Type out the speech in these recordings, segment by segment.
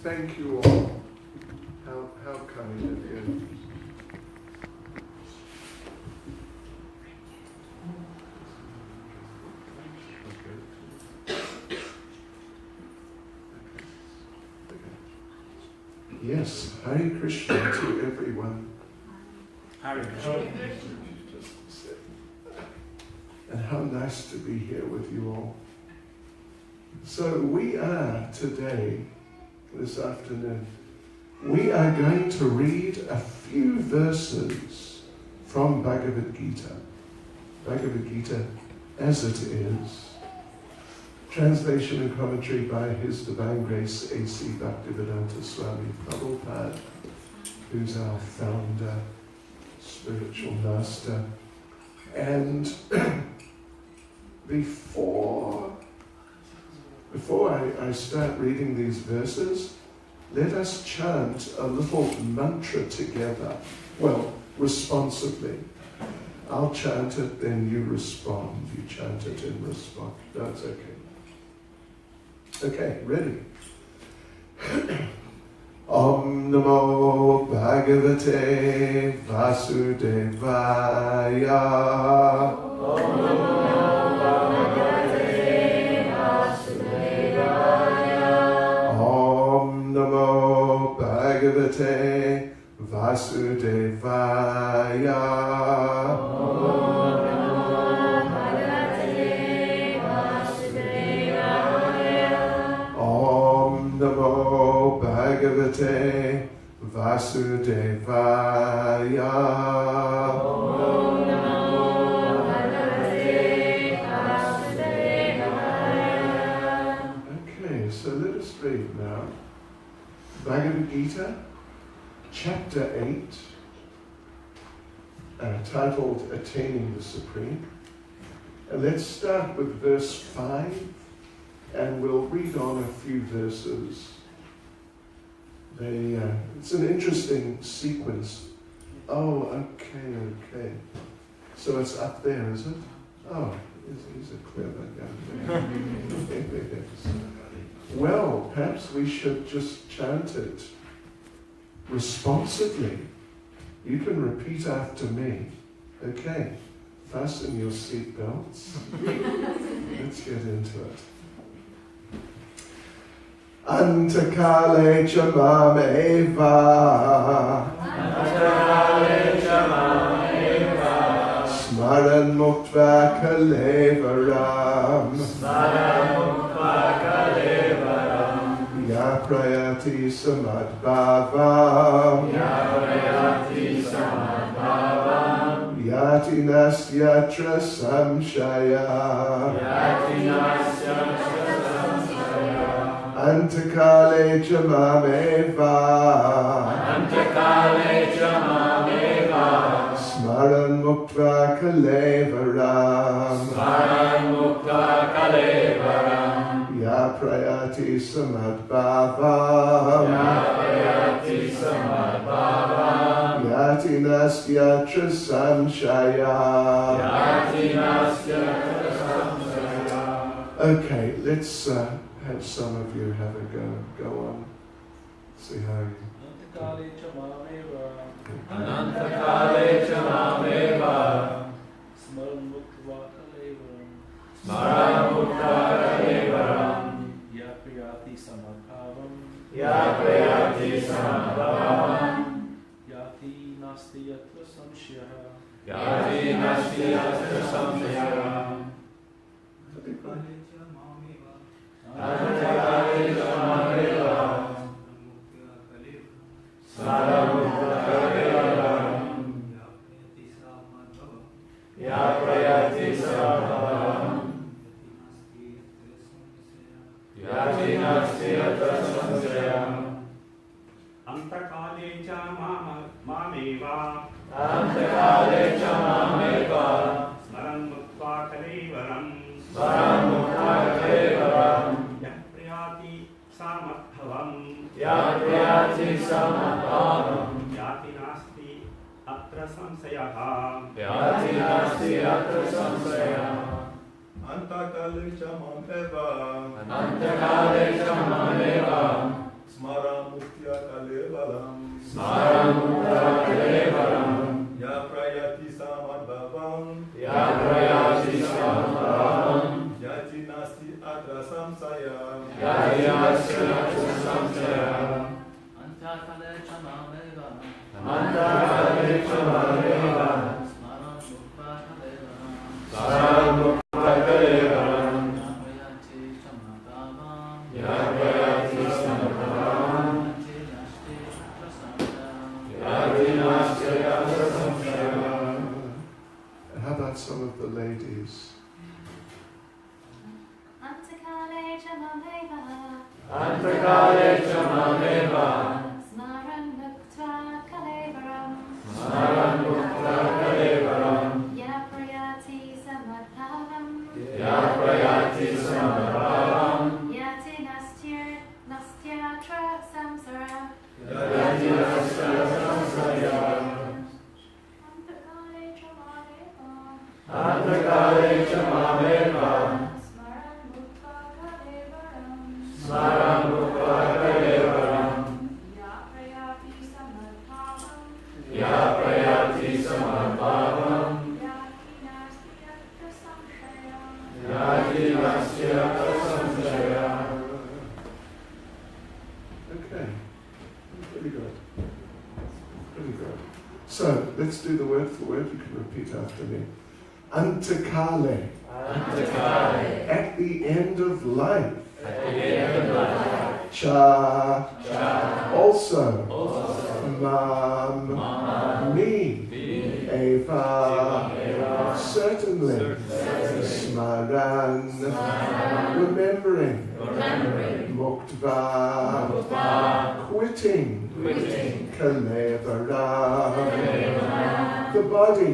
Thank you all. How kind of you. Yes, Hare Krishna to everyone. Hare Krishna. And how nice to be here with you all. So we are today, this afternoon, we are going to read a few verses from Bhagavad Gita. Bhagavad Gita as it is. Translation and commentary by His Divine Grace HH Bhakti Swami Prabhupada, who's our founder, spiritual master. And before I start reading these verses, let us chant a little mantra together. Well, responsibly. I'll chant it, then you respond. You chant it and respond. That's okay. Okay, ready? Om Namo Bhagavate Vasudevaya. Om Namo Bhagavate Vasudevaya. Om Namo Bhagavate Vasudevaya. Namo Bhagavate Vasudevaya. Om Namo Bhagavate Vasudevaya. Okay, so let us read now. Bhagavad Gita, chapter 8, titled Attaining the Supreme. And let's start with verse 5. And we'll read on a few verses. It's an interesting sequence. Oh, okay. So it's up there, is it? Oh, he's a clever young man. Well, perhaps we should just chant it responsively. You can repeat after me. Okay, fasten your seatbelts. Let's get into it. Antakale chamam eva. Antakale chamam eva. Smaran muktva kalevaram. Smaran muktva kalevaram. Ya prayati samadbhavam. Ya prayati samadbhavam. Yati nasyatra samshaya. Yati nasyatra Antakale chamameva. Antakale chamameva. Smaran muktva kalevaram. Smaran muktva kalevaram. Ya prayati samadbhavam. Ya prayati samadbhavam. Yati nasyatra samshaya. Yati nasyatra samshaya. Okay, let's have some of you have a go. Go on. See how you... Antakale chamameva. Anantakale chamameva. Smaran muktva kalevaram. Smaran muktva kalevaram. Ya priyati samadbhavam. Ya prayati samadbhavam. Yati nasti yatra samshaya. Yati nasti yatra samshaya. Antakale chamameva. Smaran muktva kalevaram. Ya prayati samadbhavam. Yati nasti yatra samshaya. Antakale chamameva. Antakale chamameva. Smaran muktva kalevaram. Smaran muktva kalevaram. Priyati samadbhavam. Ya priyati samadbhavam. Yati nasti atra samsayah. Yati nasti yatra samshayah. Antakale chamameva. Antakale chamameva. Smaran samsaya. Yati nasti atra samsaya. Antakale chamameva. Antakale chamameva. Smaran mukha kaleva. Smaran mukha kaleva. Yapayati chamabhavam. Yapayati samabhavam. Yati nasti atra samsaya. How about some of the ladies? Antakale chamameva. Antakale chamameva. Smaran mukta kalevaram. Smaran mukha kalevaram. Yaprayati samadhavam. Yapayati samabhavam. Yati nastyatra samsara. Yati nasti samsaya. Antakale chamameva. Antakale chamameva. Smaran mukta kalevaram. Smaran mukha kalevaram. Yaprayati samadhavam. Yapayati samabhavam. Yati nastyatra samsara. Yati nasti samsaya. Okay, pretty good. Pretty good. So, let's do the word for word. You can repeat after me. Antakale, Antakale. at the end of life. At the end of life. Cha, Cha. also. Also. Mam, Mam. me. Me. Eva, Eva. certainly. Certainly. Smaran, Smaran. remembering. Remembering. Muktva, Mukta. quitting. Quitting. Kalevara, Kalevara. the body.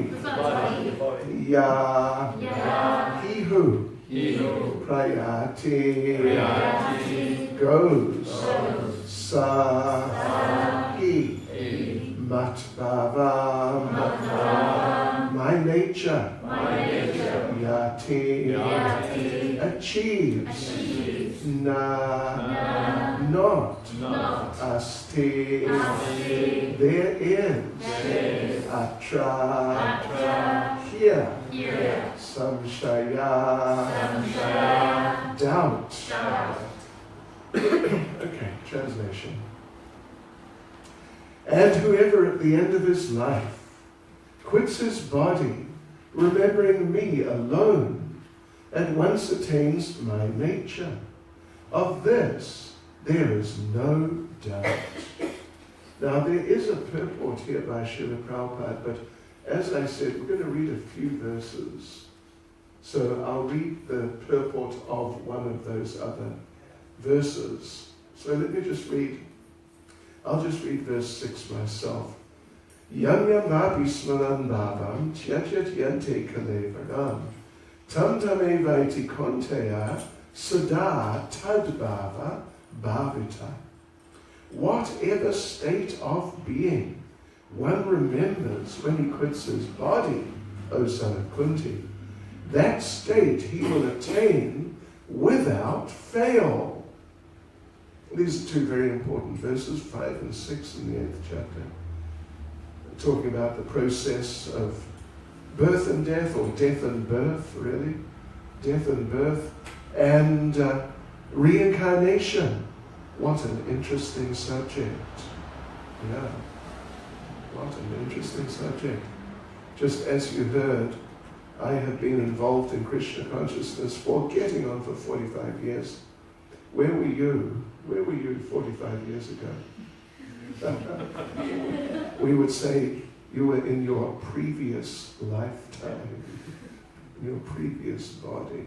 Body. Ya, Ya. he who. He who. Prayati, Prayati. goes. Goes. Sa, he. He. Matbhavam, Matbhavam. my nature. My nature. Yati, Yati. achieves. Achieves. Na, Not. not. Asti, Asti. there is. There is. Atra, Atra. here. Here. Samshaya, Samshaya. doubt. Doubt. Okay, translation. And whoever at the end of his life quits his body, remembering me alone, at once attains my nature. Of this there is no doubt. Now there is a purport here by Srila Prabhupada, but as I said, we're going to read a few verses. So I'll read the purport of one of those other verses. So let me just read. I'll just read verse 6 myself. Yam yam vapi smaran bhavam tyajat yante kalevaram tam tameva iti konteya sada tadbhava bhavita. Whatever state of being one remembers when he quits his body, O son of Kunti, that state he will attain without fail. These are two very important verses, 5 and 6 in the 8th chapter, talking about the process of birth and death, or death and birth, really. Death and birth, and reincarnation. What an interesting subject. Yeah, what an interesting subject. Just as you heard, I have been involved in Krishna consciousness for getting on for 45 years. Where were you? Where were you 45 years ago? We would say you were in your previous lifetime, in your previous body.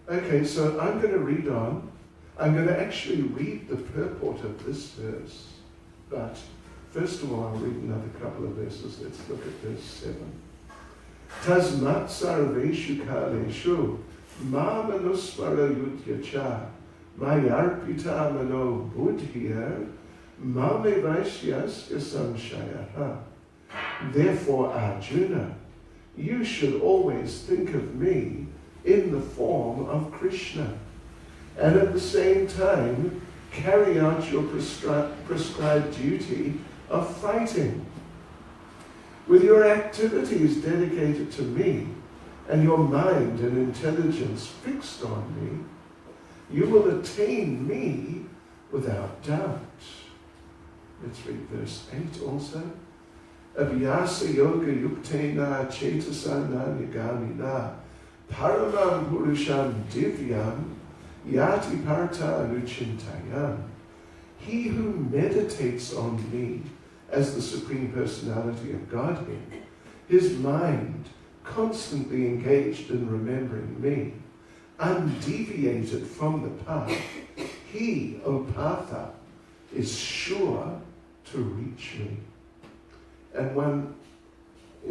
Okay, so I'm going to read on. I'm going to actually read the purport of this verse. But first of all, I'll read another couple of verses. Let's look at verse 7. Tasmat sarveshu kaleshu ma manusmara yudyacha mayarpita mano buddhir mame vaishyasya samshayaha. Therefore, Arjuna, you should always think of me in the form of Krishna, and at the same time carry out your prescribed duty of fighting. With your activities dedicated to me, and your mind and intelligence fixed on me, you will attain me without doubt. Let's read verse 8 also. Abhyasa yoga yuktena chetasana nigamina paramam purusham divyam yati parta anuchintayam. He who meditates on me as the Supreme Personality of Godhead, his mind constantly engaged in remembering me, undeviated from the path, he, O Partha, is sure to reach me. And one,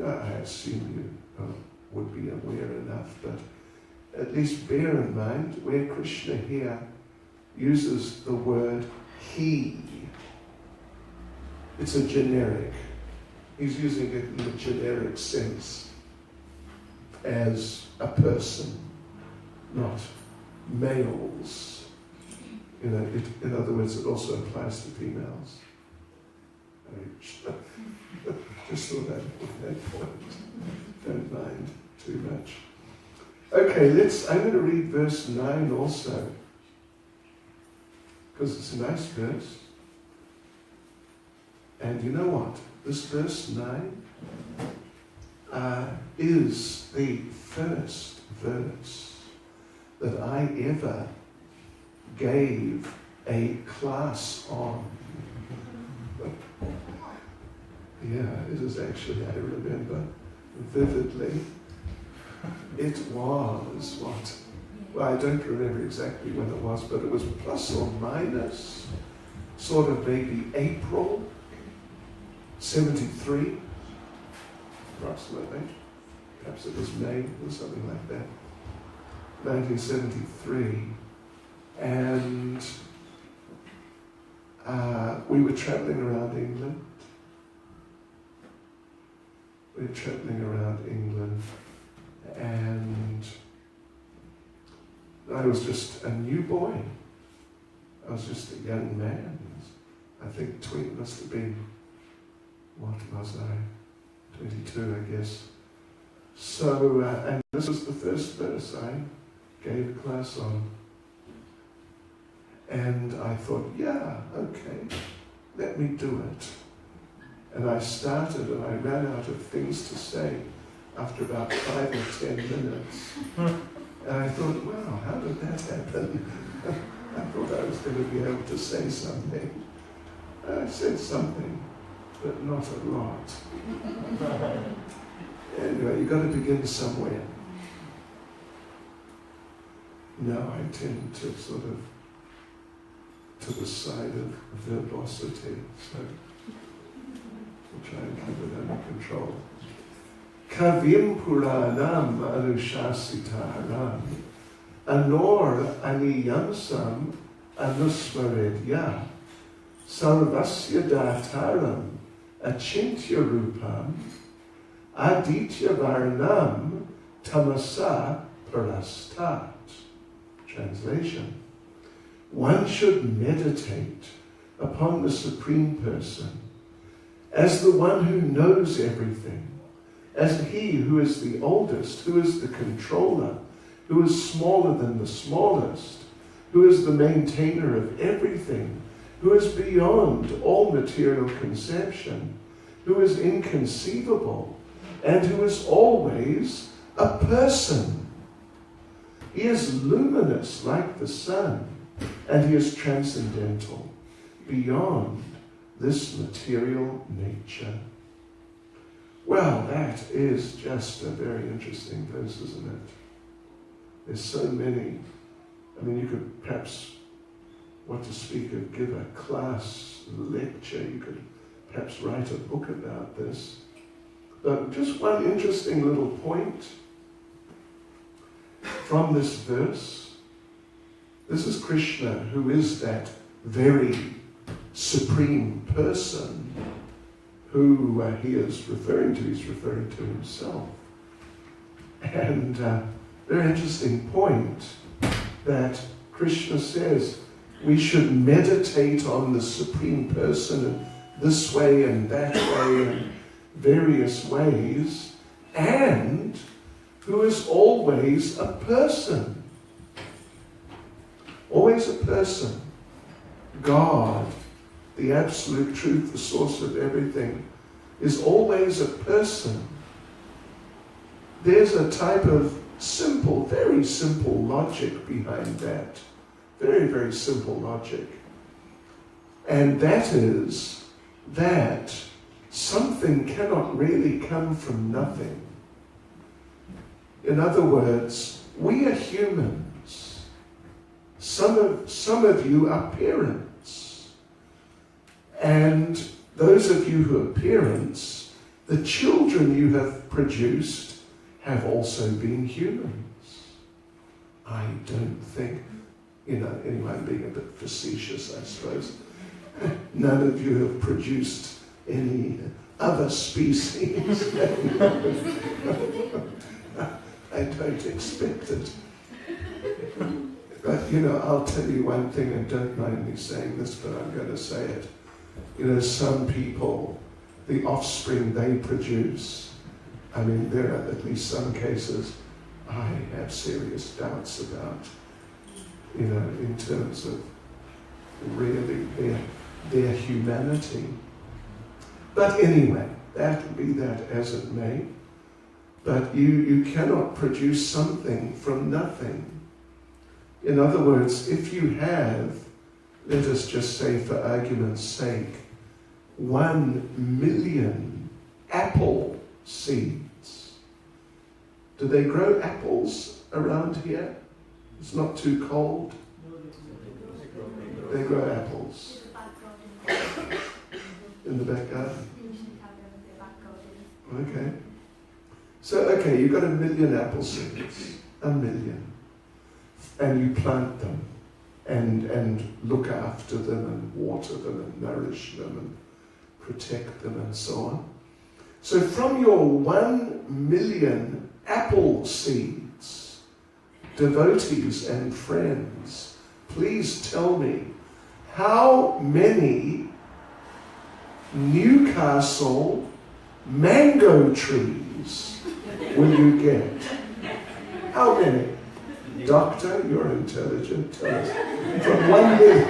I assume you would be aware enough, but at least bear in mind where Krishna here uses the word he. It's a generic. He's using it in a generic sense as a person, not males. In other words, it also applies to females. Just thought I'd make that point. Don't mind too much. Okay, I'm going to read verse 9 also, because it's a nice verse. And you know what? This verse 9 is the first verse that I ever gave a class on. Yeah, it is actually, I remember vividly. It was what? Well, I don't remember exactly when it was, but it was plus or minus, sort of maybe April 73, approximately. Perhaps it was May or something like that. 1973. And we were traveling around England. And I was just a new boy. I was just a young man. I think must have been, what was I? 22, I guess. So, and this was the first verse I gave a class on. And I thought, yeah, okay, let me do it. And I started and I ran out of things to say after about 5 or 10 minutes. And I thought, wow, how did that happen? I thought I was going to be able to say something. I said something, but not a lot. Anyway, you've got to begin somewhere. Now I tend to sort of to the side of verbosity, so we'll try and keep it under control. Kavim Puranam Anushasitaram Anor Aniyansam Anusmaredya Sarvasya Dataram Achintya Rupam Aditya Varnam Tamasa Parastat. Translation. One should meditate upon the Supreme Person as the one who knows everything, as he who is the oldest, who is the controller, who is smaller than the smallest, who is the maintainer of everything, who is beyond all material conception, who is inconceivable, and who is always a person. He is luminous like the sun, and he is transcendental, beyond this material nature. Well, that is just a very interesting verse, isn't it? There's so many. I mean, you could perhaps, what to speak of, give a class, lecture. You could perhaps write a book about this. But just one interesting little point from this verse. This is Krishna, who is that very supreme person who he is referring to. He's referring to himself. And very interesting point that Krishna says we should meditate on the Supreme Person this way and that way and various ways, and who is always a person. always a person. God, the absolute truth, the source of everything, is always a person. There's a type of simple, very simple logic behind that. Very, very simple logic. And that is that something cannot really come from nothing. In other words, we are humans. Some of you are parents. And those of you who are parents, the children you have produced have also been humans. I don't think, anyway, I'm being a bit facetious, I suppose. None of you have produced any other species. I don't expect it. But, I'll tell you one thing, and don't mind me saying this, but I'm going to say it. Some people, the offspring they produce, there are at least some cases I have serious doubts about, in terms of really their humanity. But anyway, be that as it may, but you cannot produce something from nothing. In other words, if you have, let us just say for argument's sake, 1 million apple seeds. Do they grow apples around here? It's not too cold. They grow apples. In the back garden? Okay. So, you've got 1 million apple seeds. 1 million. And you plant them and look after them and water them and nourish them and protect them and so on. So from your 1 million apple seeds, devotees and friends, please tell me, how many Newcastle mango trees will you get? How many? Doctor, you're intelligent, tell us. From 1 million.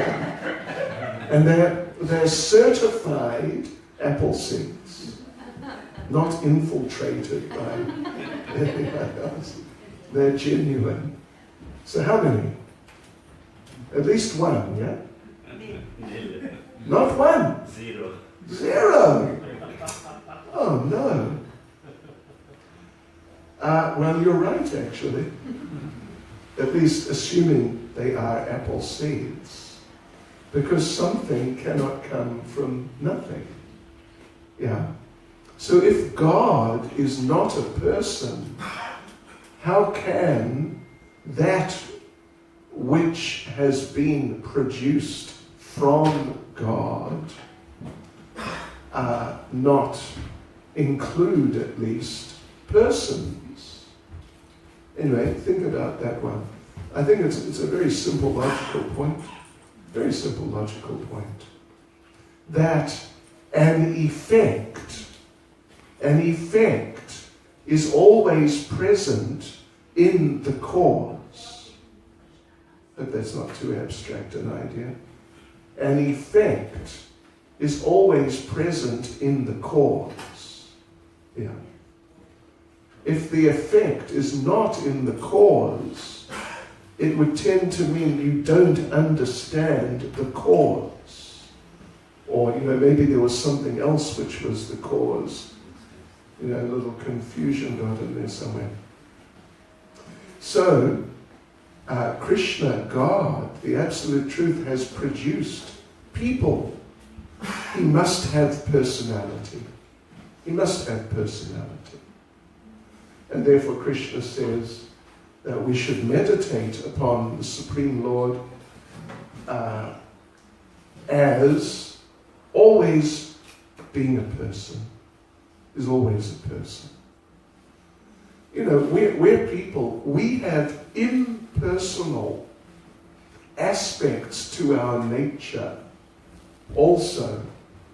And they're certified apple seeds, not infiltrated by anyone else. They're genuine. So how many? At least 1, yeah? Not 1? 0. 0! Oh no. Well, you're right, actually. At least assuming they are apple seeds. Because something cannot come from nothing. Yeah. So if God is not a person, how can that which has been produced from God not include at least persons? Anyway, think about that one. I think it's a very simple logical point. Very simple logical point. That an effect is always present in the cause. Hope that's not too abstract an idea. An effect is always present in the cause. Yeah. If the effect is not in the cause, it would tend to mean you don't understand the cause. Or, maybe there was something else which was the cause. A little confusion got in there somewhere. So, Krishna, God, the Absolute Truth, has produced people. He must have personality. He must have personality. And therefore Krishna says that we should meditate upon the Supreme Lord as always being a person. Is always a person. We're people. We have impersonal aspects to our nature also,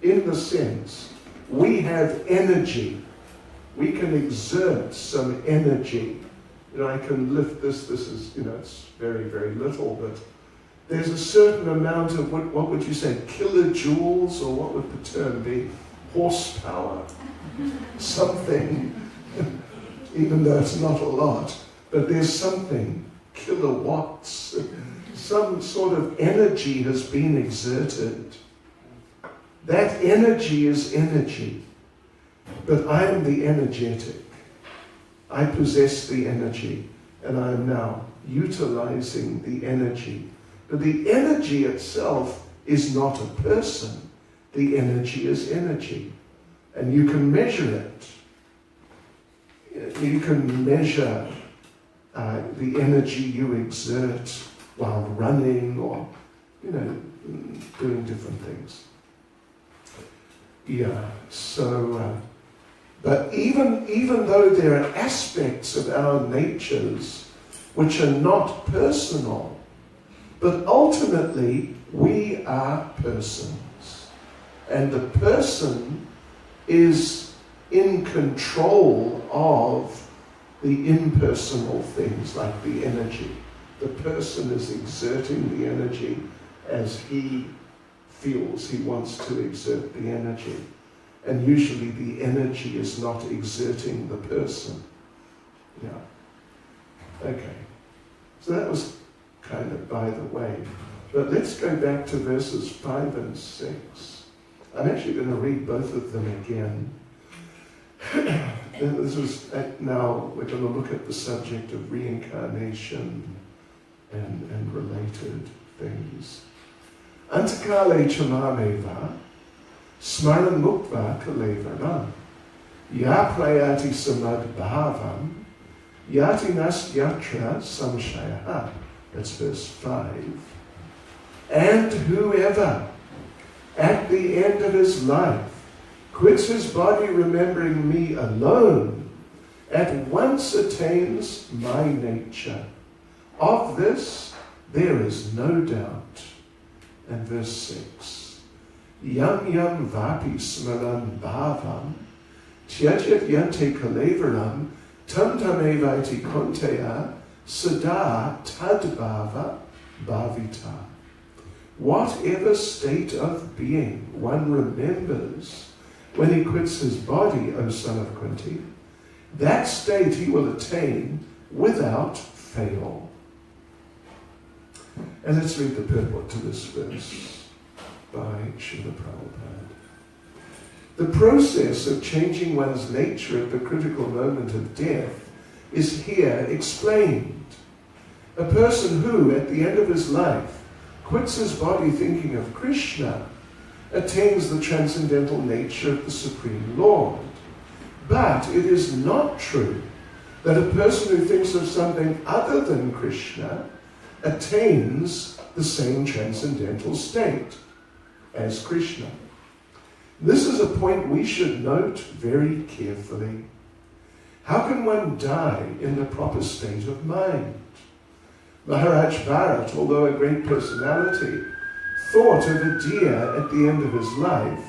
in the sense we have energy. We can exert some energy. I can lift this. This is, it's very, very little, but there's a certain amount of, what would you say, kilojoules, or what would the term be? Horsepower. Something, even though it's not a lot, but there's something, kilowatts, some sort of energy has been exerted. That energy is energy, but I am the energetic. I possess the energy, and I am now utilizing the energy. But the energy itself is not a person. The energy is energy, and you can measure it. You can measure the energy you exert while running, or doing different things. Yeah. So, but even though there are aspects of our natures which are not personal, but ultimately we are persons, and the person is in control of the impersonal things like the energy. The person is exerting the energy as he feels he wants to exert the energy. And usually the energy is not exerting the person. Yeah. Okay. So that was kind of by the way. But let's go back to verses 5 and 6. I'm actually going to read both of them again. Now we're going to look at the subject of reincarnation and related things. Antakale chamameva smaran mukva kalevaram ya prayati samad bhavam yati nas yatra samshayaha. That's verse 5. And whoever at the end of his life quits his body remembering me alone, at once attains my nature. Of this there is no doubt. And verse 6. Yam yam vapi smaran bhavam tyajat yante kalevaram tam tamevaiti konteya sada tadbhava bhavita. Whatever state of being one remembers when he quits his body, O son of Kunti, that state he will attain without fail. And let's read the purport to this verse by Srila Prabhupada. The process of changing one's nature at the critical moment of death is here explained. A person who, at the end of his life, quits his body thinking of Krishna, attains the transcendental nature of the Supreme Lord. But it is not true that a person who thinks of something other than Krishna attains the same transcendental state as Krishna. This is a point we should note very carefully. How can one die in the proper state of mind? Maharaj Bharat, although a great personality, thought of a deer at the end of his life,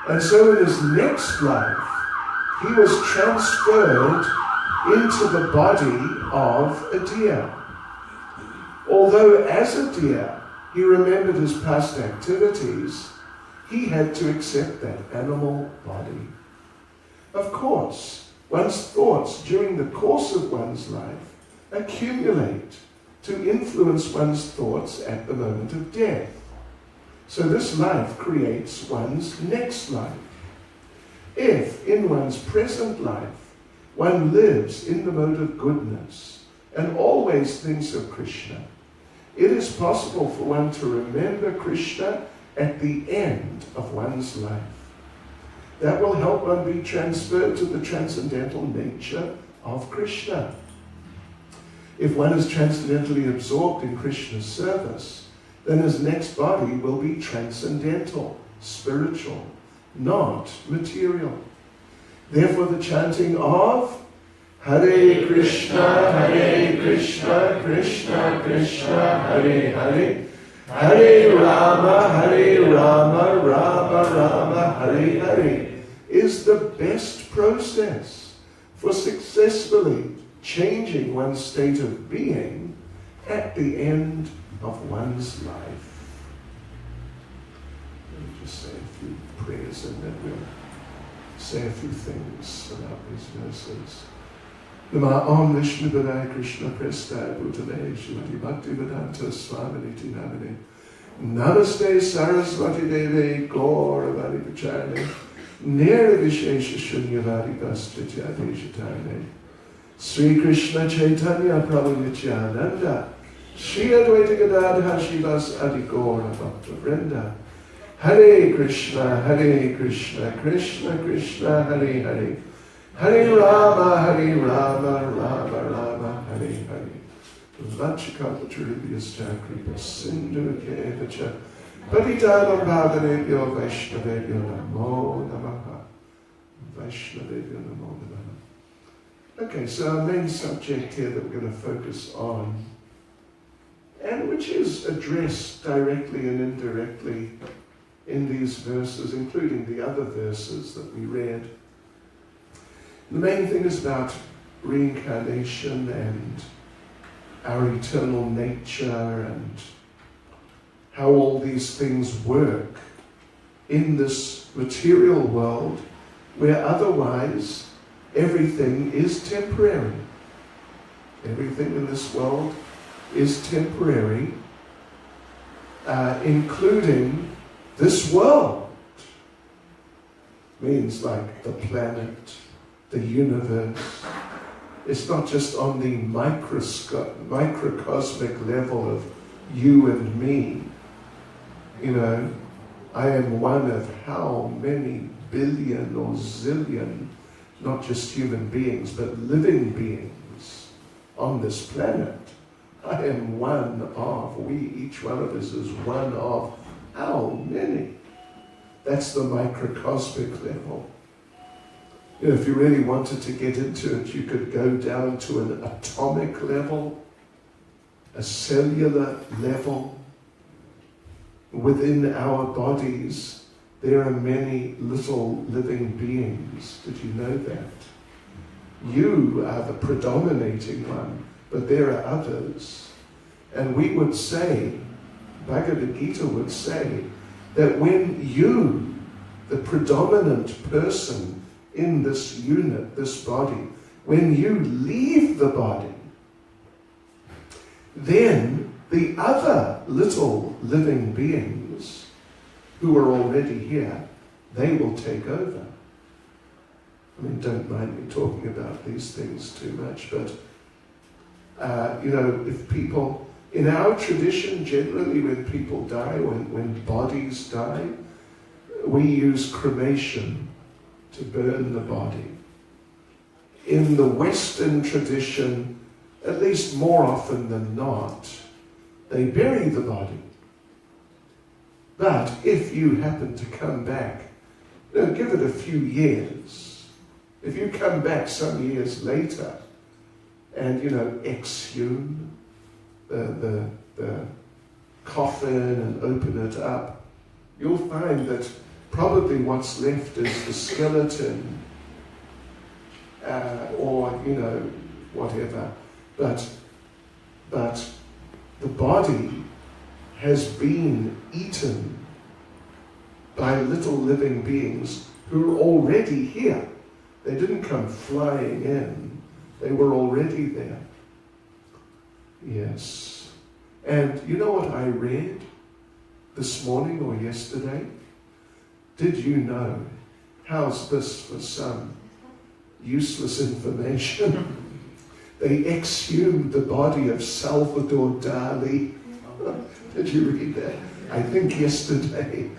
and so in his next life he was transferred into the body of a deer. Although as a deer he remembered his past activities, he had to accept that animal body. Of course, one's thoughts during the course of one's life accumulate to influence one's thoughts at the moment of death. So this life creates one's next life. If in one's present life one lives in the mode of goodness and always thinks of Krishna, it is possible for one to remember Krishna at the end of one's life. That will help one be transferred to the transcendental nature of Krishna. If one is transcendentally absorbed in Krishna's service, then his next body will be transcendental, spiritual, not material. Therefore the chanting of Hare Krishna, Krishna Krishna, Hare Hare, Hare Rama, Rama Rama, Hare Hare is the best process for successfully changing one's state of being at the end of one's life. Let me just say a few prayers and then we'll say a few things about these verses. Nama Om Vishnu Padaya Krishna Prestaya Bhutale Shrimati Bhakti Caitanya Swami Namaste Saraswati Deve Gauravani Pacharane Nirvishesha Shunyavadi Pastityade Shatane Sri Krishna Chaitanya Prabhu Nityananda Shri Advaita Gadadha Shivas Adi Gaura Bhakta Vrinda Hare Krishna Krishna Krishna Hare Hare Hare Rama Rama Hare Hare Vachikapataribhyascha kripa sindhu kevacha Patitanam bhavanebhyo Vaishnavebhyo namo namaha Vaishnavebhyo namo namaha. Okay, so our main subject here that we're going to focus on, and which is addressed directly and indirectly in these verses, including the other verses that we read. The main thing is about reincarnation and our eternal nature and how all these things work in this material world where otherwise everything is temporary. Everything in this world is temporary, including this world. Means like the planet, the universe. It's not just on the microcosmic level of you and me. You know, I am one of how many billion or zillion, not just human beings, but living beings on this planet. I am one of, each one of us is one of how many? That's the microcosmic level. You know, if you really wanted to get into it, you could go down to an atomic level, a cellular level. Within our bodies, there are many little living beings. Did you know that? You are the predominating one, but there are others. And we would say, Bhagavad Gita would say, that when you, the predominant person in this unit, this body, when you leave the body, then the other little living beings who are already here, they will take over. I mean, don't mind me talking about these things too much, but you know, if people, in our tradition, generally when people die, when bodies die, we use cremation to burn the body. In the Western tradition, at least more often than not, they bury the body. But if you happen to come back, you know, give it a few years. If you come back some years later and, you know, exhume the coffin and open it up, you'll find that probably what's left is the skeleton or, you know, whatever. But the body has been eaten by little living beings who are already here. They didn't come flying in. They were already there. Yes. And you know what I read this morning or yesterday? Did you know? How's this for some useless information? They exhumed the body of Salvador Dali. Did you read that? I think yesterday.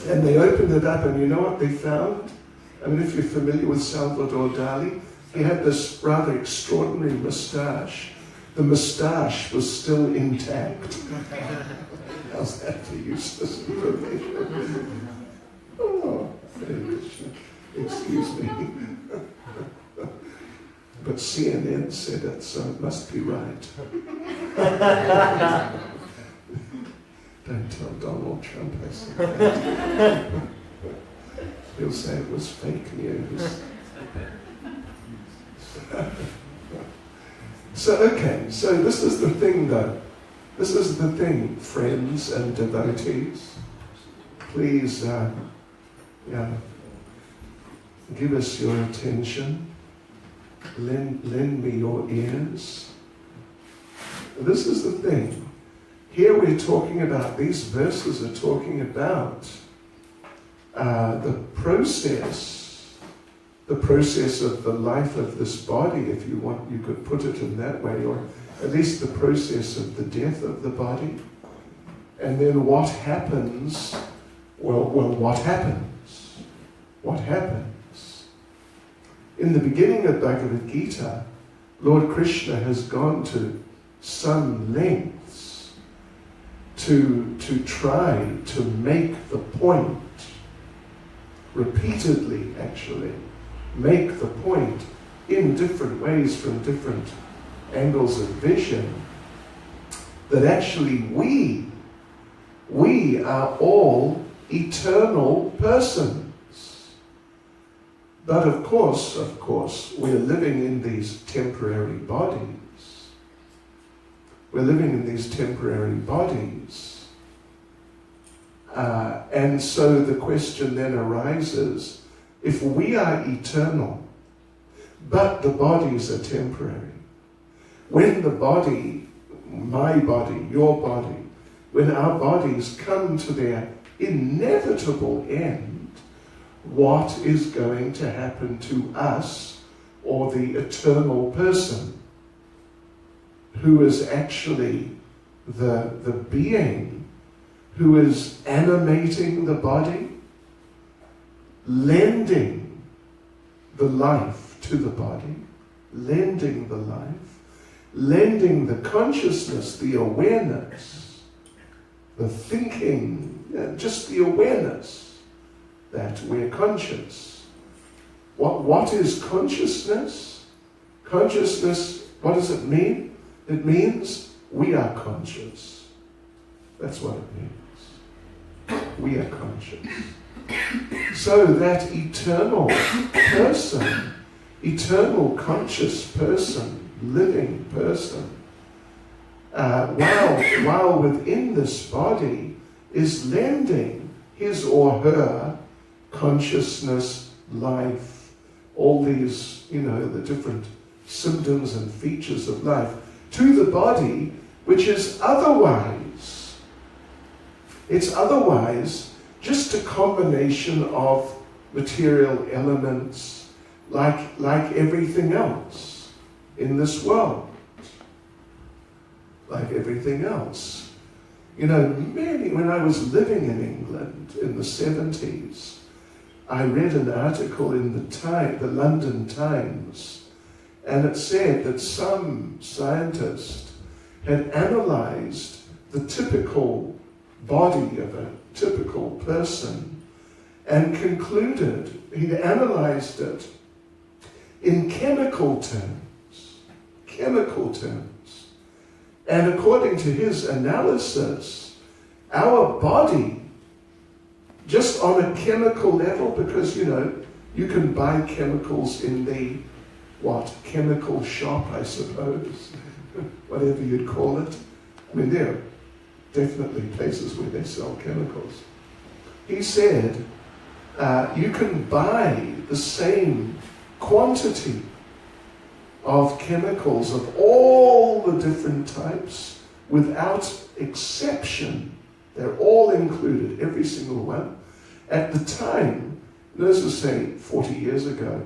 And they opened it up and you know what they found? I mean, if you're familiar with Salvador Dali, he had this rather extraordinary moustache. The moustache was still intact. How's that for useless information? Oh, excuse me. But CNN said it, so it must be right. Don't tell Donald Trump I said that. He'll say it was fake news. So this is the thing though. This is the thing, friends and devotees. Please, give us your attention. Lend me your ears. This is the thing. Here we're talking about, these verses are talking about the process of the life of this body, if you want, you could put it in that way, or at least the process of the death of the body. And then what happens, what happens? What happens? In the beginning of Bhagavad Gita, Lord Krishna has gone to some lengths to try to make the point, repeatedly actually, make the point in different ways from different angles of vision, that actually we are all eternal persons. But of course, we're living in these temporary bodies. We're living in these temporary bodies. And so the question then arises, if we are eternal, but the bodies are temporary, when the body, my body, your body, when our bodies come to their inevitable end, what is going to happen to us or the eternal person who is actually the being who is animating the body, lending the life to the body, lending the life, lending the consciousness, the awareness, the thinking, just the awareness that we're conscious. What is consciousness? Consciousness, what does it mean? It means we are conscious. That's what it means. We are conscious. So that eternal person, eternal conscious person, living person, while within this body, is lending his or her consciousness, life, all these, the different symptoms and features of life, to the body, which is otherwise. It's otherwise just a combination of material elements, like everything else in this world. Like everything else. When I was living in England in the 70s, I read an article in the London Times, and it said that some scientist had analysed the typical body of a typical person and concluded, he'd analysed it in chemical terms. And according to his analysis, our body, just on a chemical level, because you can buy chemicals in the chemical shop, I suppose, whatever you'd call it. I mean, there are definitely places where they sell chemicals. He said, you can buy the same quantity of chemicals of all the different types without exception. They're all included, every single one. At the time, let's just say 40 years ago,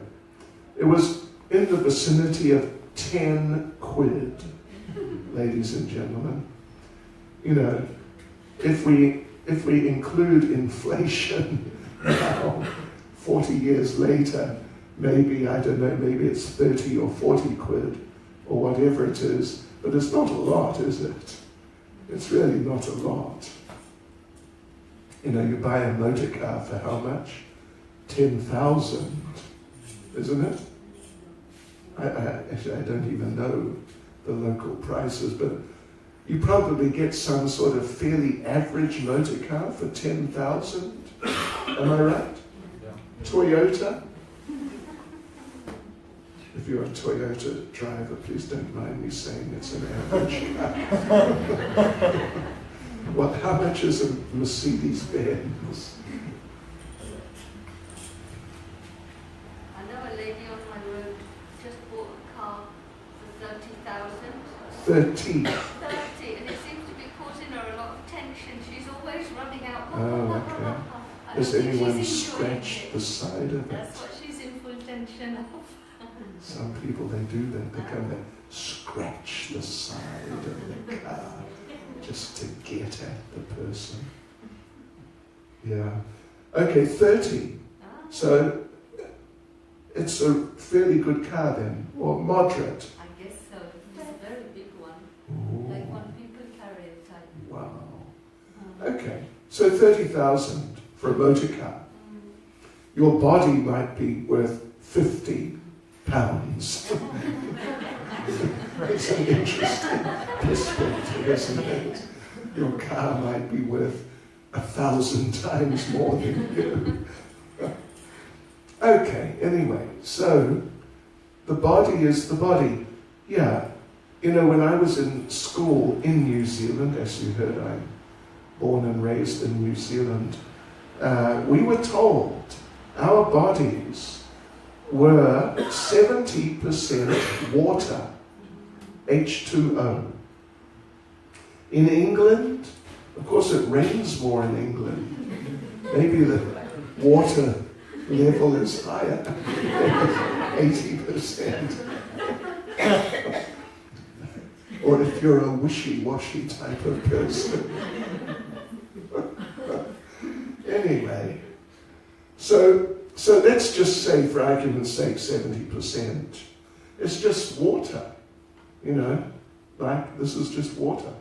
it was in the vicinity of 10 quid, ladies and gentlemen. If we include inflation now, 40 years later, maybe, I don't know, maybe it's 30 or 40 quid or whatever it is, but it's not a lot, is it? It's really not a lot. You buy a motor car for how much? 10,000, isn't it? Actually, I don't even know the local prices, but you probably get some sort of fairly average motor car for 10,000. Am I right? Yeah. Toyota? If you're a Toyota driver, please don't mind me saying it's an average car. Well, how much is a Mercedes-Benz? I know a lady on my road just bought a car for 30,000. 30. 30, and it seems to be causing her a lot of tension. She's always running out. Oh, okay. I Has don't think anyone she's enjoying scratched it. the side of it? That's what she's in full tension of. Some people, they do that. They come and scratch the side of the car just to get at the person. Yeah. Okay, 30. So it's a fairly good car then, or moderate. I guess so. It's a very big one. Ooh, Like one people carry it type. wow. Okay, so 30,000 for a motor car. Your body might be worth 50 pounds. It's an interesting perspective, isn't it? Your car might be worth 1,000 times more than you. Okay, anyway, so the body is the body. Yeah, you know, when I was in school in New Zealand, as you heard, I'm born and raised in New Zealand, we were told our bodies were 70% water, H2O. In England, of course it rains more in England. Maybe the water level is higher, 80%. Or if you're a wishy-washy type of person. Anyway, so let's just say, for argument's sake, 70%. It's just water, you know, like this is just water.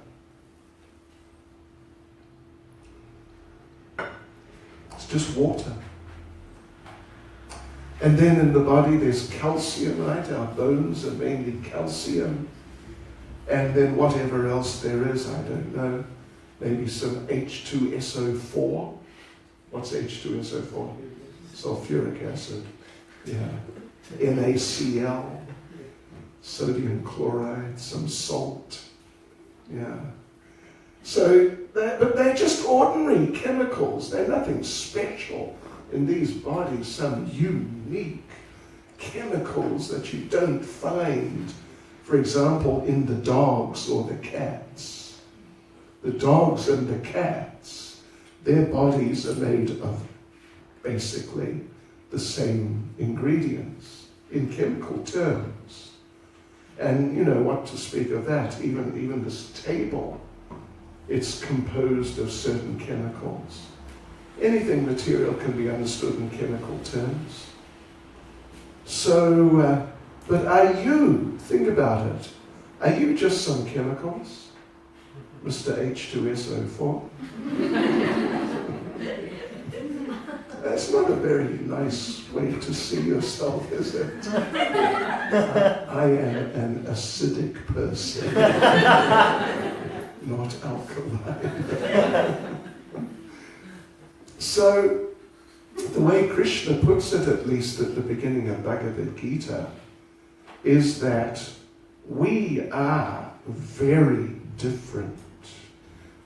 It's just water. And then in the body there's calcium, right? Our bones are mainly calcium. And then whatever else there is, I don't know, maybe some H2SO4. What's H2SO4? Sulfuric acid. Yeah. NaCl, sodium chloride, some salt. Yeah. So, but they're just ordinary chemicals. They're nothing special in these bodies, some unique chemicals that you don't find, for example, in the dogs or the cats. The dogs and the cats, their bodies are made of basically the same ingredients in chemical terms. And you know what to speak of that, even this table, it's composed of certain chemicals. Anything material can be understood in chemical terms. So, but are you, think about it, are you just some chemicals? Mr. H2SO4? That's not a very nice way to see yourself, is it? I am an acidic person, not alkaline. So, the way Krishna puts it, at least at the beginning of Bhagavad Gita, is that we are very different.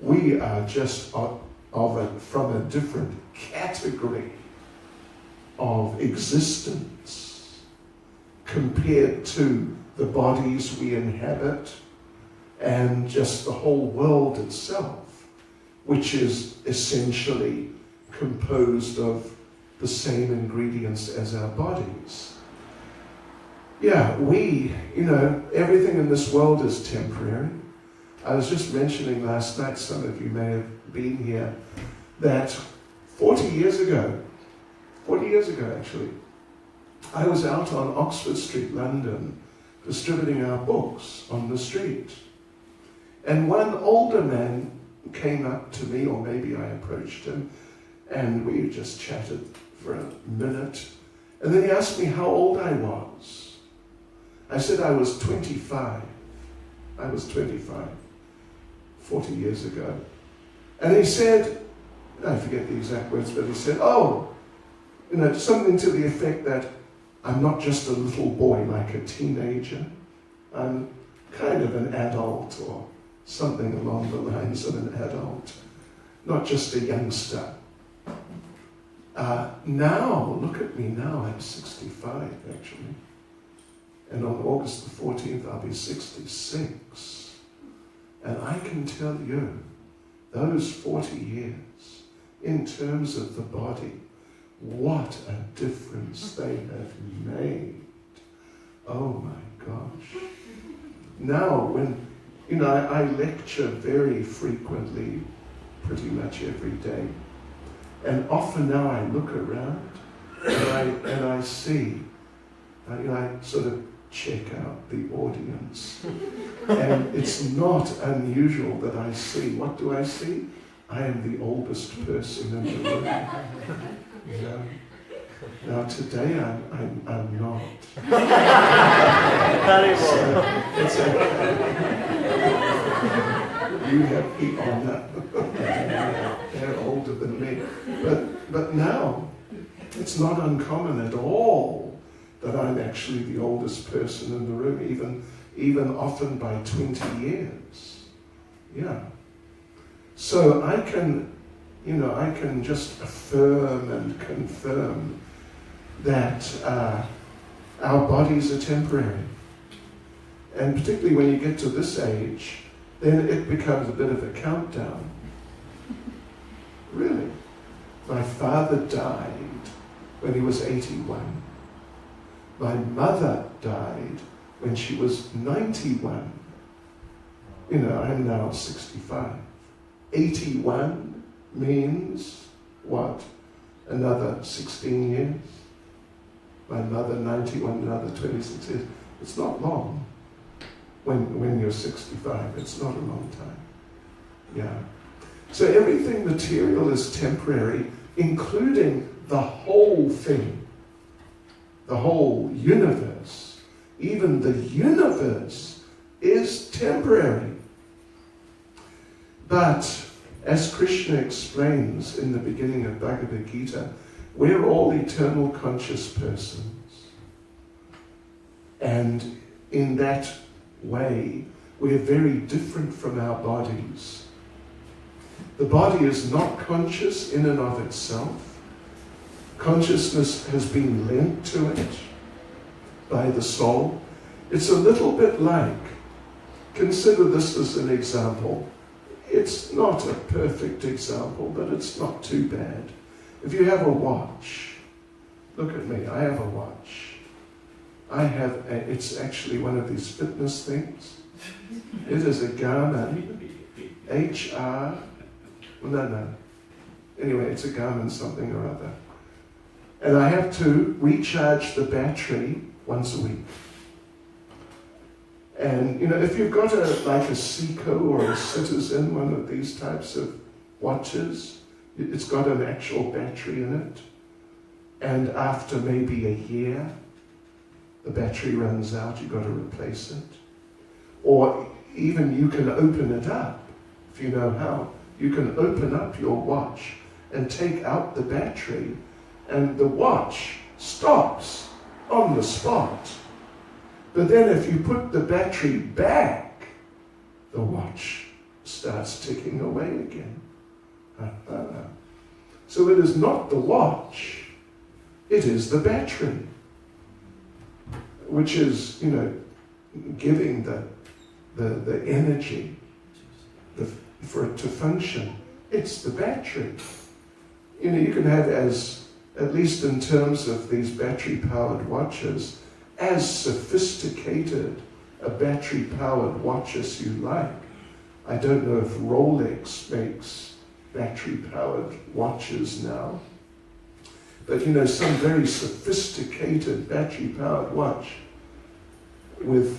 We are just from a different category of existence compared to the bodies we inhabit and just the whole world itself, which is essentially composed of the same ingredients as our bodies. Yeah, everything in this world is temporary. I was just mentioning last night, some of you may have been here, that 40 years ago actually, I was out on Oxford Street, London, distributing our books on the street. And one older man came up to me, or maybe I approached him, and we just chatted for a minute. And then he asked me how old I was. I said I was 25. I was 25, 40 years ago. And he said, I forget the exact words, but he said, something to the effect that I'm not just a little boy like a teenager. I'm kind of an adult or something along the lines of an adult, not just a youngster. Now, look at me now, I'm 65 actually. And on August the 14th, I'll be 66. And I can tell you, those 40 years, in terms of the body, what a difference they have made. Oh my gosh. Now, when, I lecture very frequently, pretty much every day. And often now I look around and I see, I sort of check out the audience. And it's not unusual that I see, what do I see? I am the oldest person in the room. Now today I'm not. So it's you have the honor. They're older than me. But now, it's not uncommon at all that I'm actually the oldest person in the room, even often by 20 years. Yeah. So I can just affirm and confirm that our bodies are temporary. And particularly when you get to this age, then it becomes a bit of a countdown. Really. My father died when he was 81. My mother died when she was 91. I'm now 65. 81 means what? Another 16 years. My mother 91, another 26 years. It's not long when you're 65. It's not a long time. Yeah. So everything material is temporary, including the whole thing, the whole universe. Even the universe is temporary. But as Krishna explains in the beginning of Bhagavad Gita, we're all eternal conscious persons. And in that way, we're very different from our bodies. The body is not conscious in and of itself. Consciousness has been lent to it by the soul. It's a little bit like, consider this as an example. It's not a perfect example, but it's not too bad. If you have a watch, look at me, I have a watch. It's actually one of these fitness things. It is a Garmin HH. No. Anyway, it's a Garmin something or other. And I have to recharge the battery once a week. And, if you've got like a Seiko or a Citizen, one of these types of watches, it's got an actual battery in it. And after maybe a year, the battery runs out, you've got to replace it. Or even you can open it up, if you know how. You can open up your watch and take out the battery, and the watch stops on the spot. But then if you put the battery back, the watch starts ticking away again. So it is not the watch, it is the battery, which is, giving the energy for it to function. It's the battery. You can have, at least in terms of these battery-powered watches, as sophisticated a battery-powered watch as you like. I don't know if Rolex makes battery-powered watches now, but some very sophisticated battery-powered watch with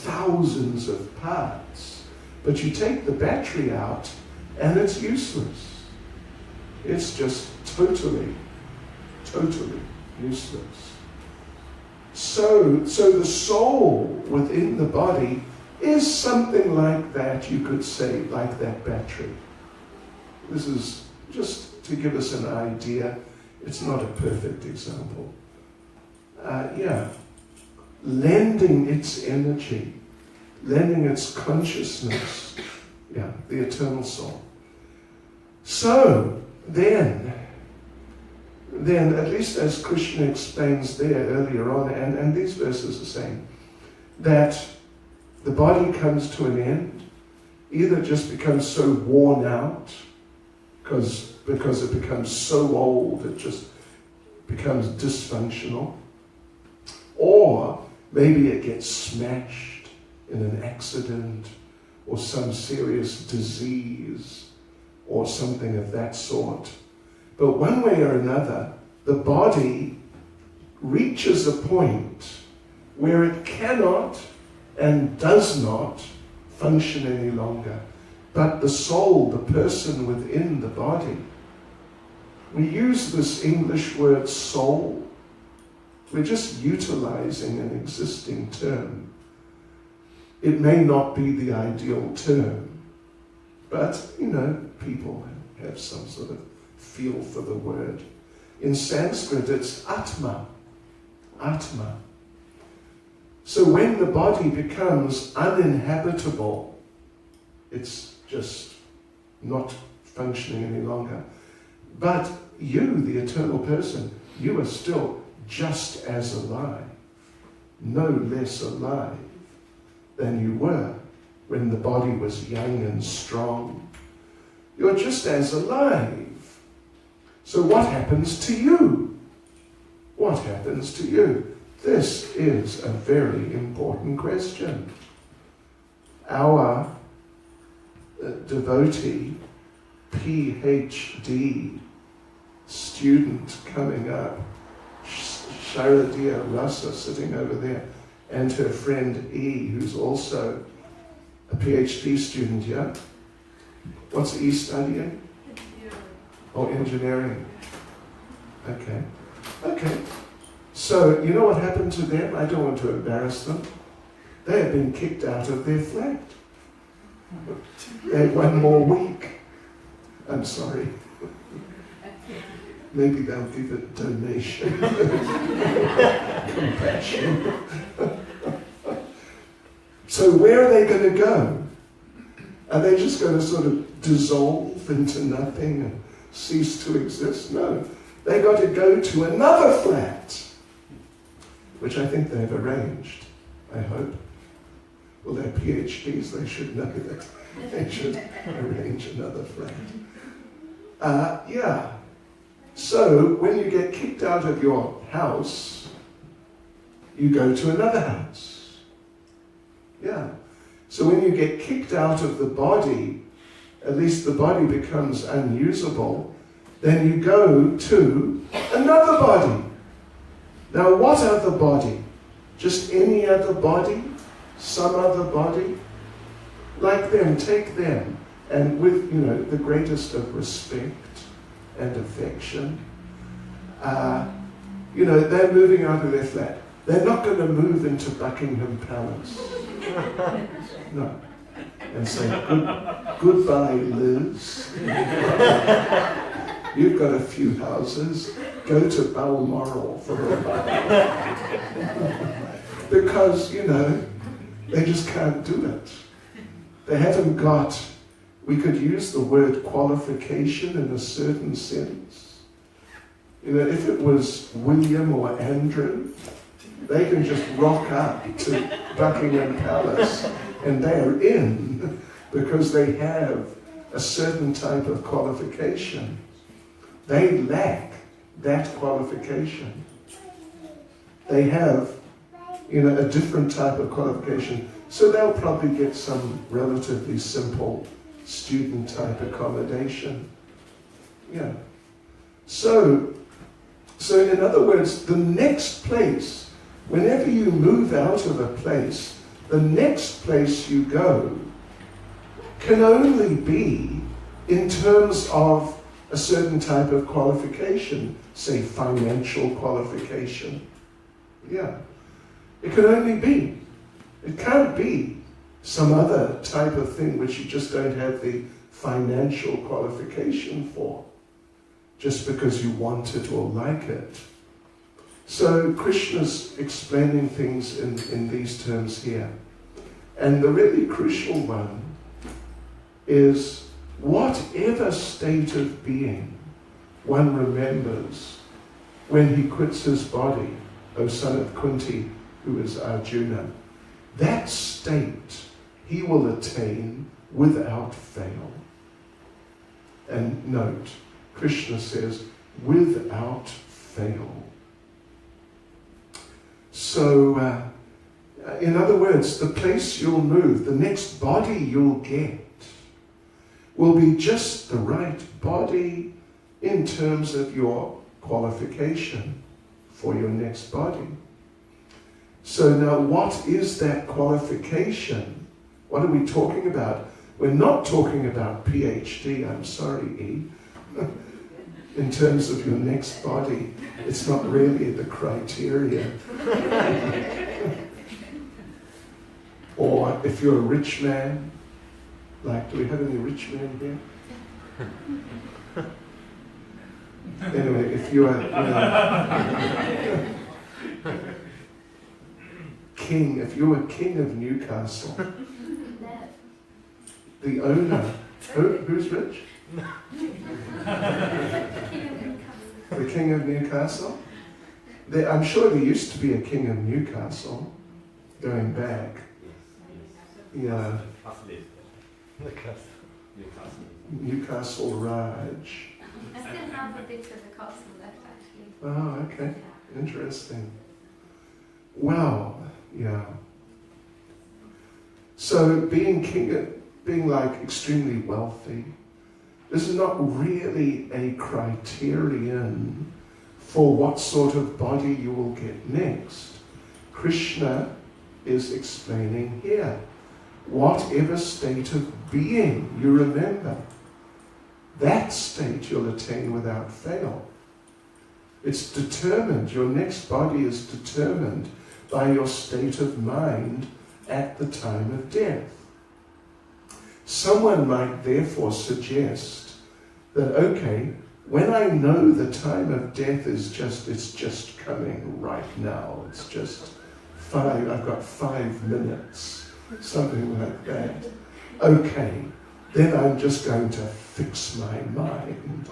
thousands of parts. But you take the battery out and it's useless. It's just totally useless. So the soul within the body is something like that, you could say, like that battery. This is just to give us an idea. It's not a perfect example. lending its energy, lending its consciousness, the eternal soul. So, then, at least as Krishna explains there earlier on, and these verses are saying, that the body comes to an end, either it just becomes so worn out, because it becomes so old, it just becomes dysfunctional, or maybe it gets smashed in an accident, or some serious disease, or something of that sort. But one way or another, the body reaches a point where it cannot and does not function any longer. But the soul, the person within the body, we use this English word soul. We're just utilizing an existing term. It may not be the ideal term, but, people have some sort of feel for the word. In Sanskrit, it's Atma. Atma. So when the body becomes uninhabitable, it's just not functioning any longer. But you, the eternal person, you are still just as alive, no less alive than you were when the body was young and strong. You're just as alive. So what happens to you? What happens to you? This is a very important question. Our devotee, PhD student coming up, Sharadiya Rasa, sitting over there, and her friend E, who's also a PhD student, yeah? What's E studying? Oh, engineering. Okay. So, you know what happened to them? I don't want to embarrass them. They have been kicked out of their flat. They had one more week. I'm sorry. Maybe they'll give a donation. Compassion. So where are they going to go? Are they just going to sort of dissolve into nothing and cease to exist? No. They got to go to another flat, which I think they've arranged, I hope. Well, they're PhDs, they should know that. They should arrange another flat. So, when you get kicked out of your house, you go to another house. Yeah. So when you get kicked out of the body, at least the body becomes unusable, then you go to another body. Now, what other body? Just any other body? Some other body? Like them, take them, and with, the greatest of respect and affection. They're moving out of their flat. They're not going to move into Buckingham Palace. No. And say, goodbye, Liz. You've got a few houses. Go to Balmoral for a while. Because, they just can't do it. They haven't got, we could use the word qualification in a certain sense. If it was William or Andrew, they can just rock up to Buckingham Palace and they're in because they have a certain type of qualification. They lack that qualification. They have, a different type of qualification. So they'll probably get some relatively simple student type accommodation. Yeah. So in other words, the next place, whenever you move out of a place, the next place you go can only be in terms of a certain type of qualification, say financial qualification. Yeah. It can only be. It can't be some other type of thing which you just don't have the financial qualification for, just because you want it or like it. So Krishna's explaining things in these terms here. And the really crucial one is whatever state of being one remembers when he quits his body, O son of Kunti, who is Arjuna, that state he will attain without fail. And note, Krishna says, without fail. So, in other words, the place you'll move, the next body you'll get, will be just the right body in terms of your qualification for your next body. So now what is that qualification? What are we talking about? We're not talking about PhD, I'm sorry, E. In terms of your next body, it's not really the criteria. Or if you're a rich man, like, do we have any rich men here? Anyway, if you are, king, if you're a king of Newcastle, the owner, who's rich? The king of Newcastle? I'm sure there used to be a king of Newcastle, going back. Yeah. Newcastle Raj. I still have a bit of the castle left, actually. Oh, okay. Interesting. Wow. Yeah. So being like extremely wealthy, this is not really a criterion for what sort of body you will get next. Krishna is explaining here. Whatever state of being you remember, that state you'll attain without fail. It's determined, your next body is determined by your state of mind at the time of death. Someone might therefore suggest that, okay, when I know the time of death is it's just coming right now, it's just I've got 5 minutes, something like that. Okay, then I'm just going to fix my mind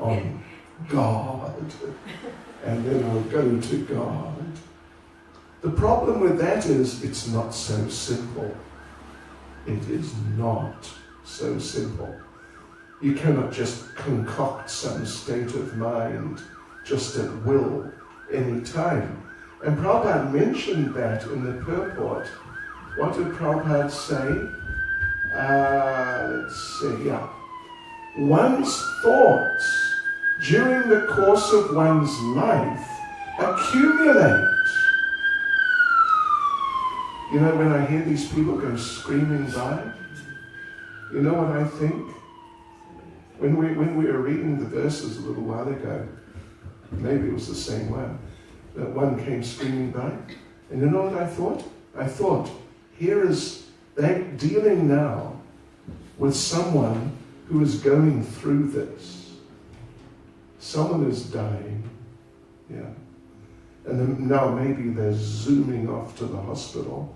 on God, and then I'll go to God. The problem with that is it's not so simple. It is not so simple. You cannot just concoct some state of mind just at will, any time. And Prabhupada mentioned that in the purport. What did Prabhupada say? Let's see, yeah. One's thoughts during the course of one's life accumulate. You know, when I hear these people go screaming by, you know what I think? When we were reading the verses a little while ago, maybe it was the same one, that one came screaming by, and you know what I thought? I thought, here is that dealing now with someone who is going through this. Someone is dying, yeah. And then now maybe they're zooming off to the hospital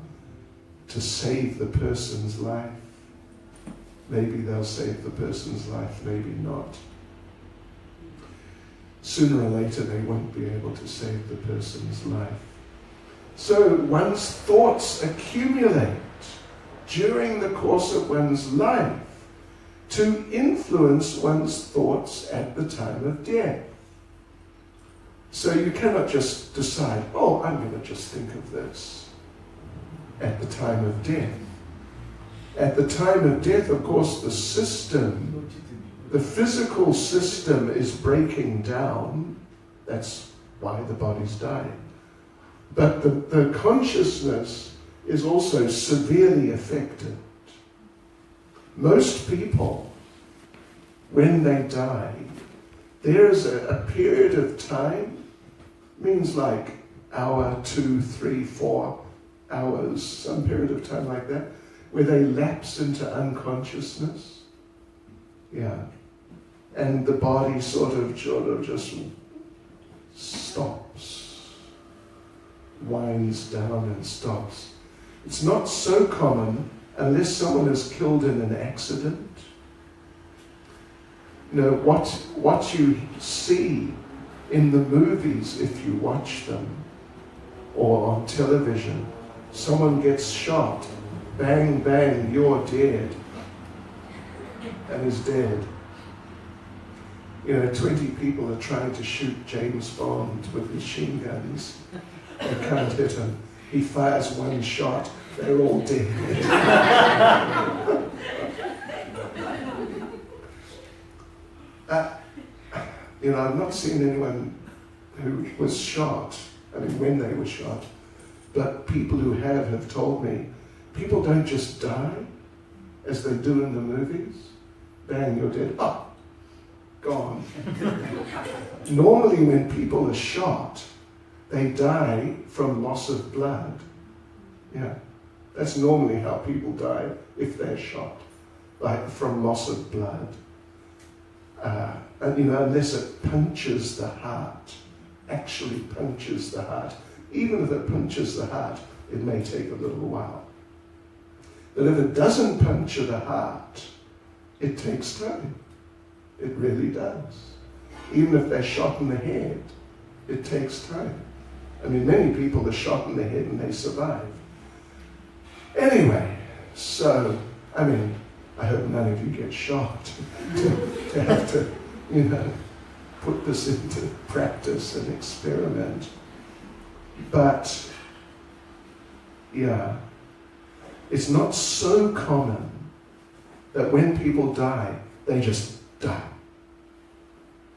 to save the person's life. Maybe they'll save the person's life, maybe not. Sooner or later they won't be able to save the person's life. So one's thoughts accumulate during the course of one's life to influence one's thoughts at the time of death. So you cannot just decide, oh, I'm going to just think of this at the time of death. At the time of death, of course, the system, the physical system is breaking down. That's why the body's dying. But the consciousness is also severely affected. Most people, when they die, there's a period of time, means like hour, 2, 3, 4 hours, some period of time like that, where they lapse into unconsciousness. Yeah. And the body sort of just stops. winds down and stops. It's not so common unless someone is killed in an accident. You know, what you see in the movies, if you watch them, or on television, someone gets shot, bang, bang, you're dead, and is dead. You know, 20 people are trying to shoot James Bond with machine guns. They can't hit him. He fires one shot, they're all dead. You know, I've not seen anyone who was shot, I mean when they were shot, but people who have told me, people don't just die as they do in the movies. Bang, you're dead. Oh, gone. Normally when people are shot, they die from loss of blood. Yeah, that's normally how people die if they're shot, like from loss of blood. And you know, unless it punches the heart, actually punches the heart. Even if it punches the heart, it may take a little while. But if it doesn't puncture the heart, it takes time. It really does. Even if they're shot in the head, it takes time. I mean, many people are shot in the head and they survive. Anyway, so, I mean, I hope none of you get shot to have to, you know, put this into practice and experiment. But, yeah, it's not so common that when people die, they just die.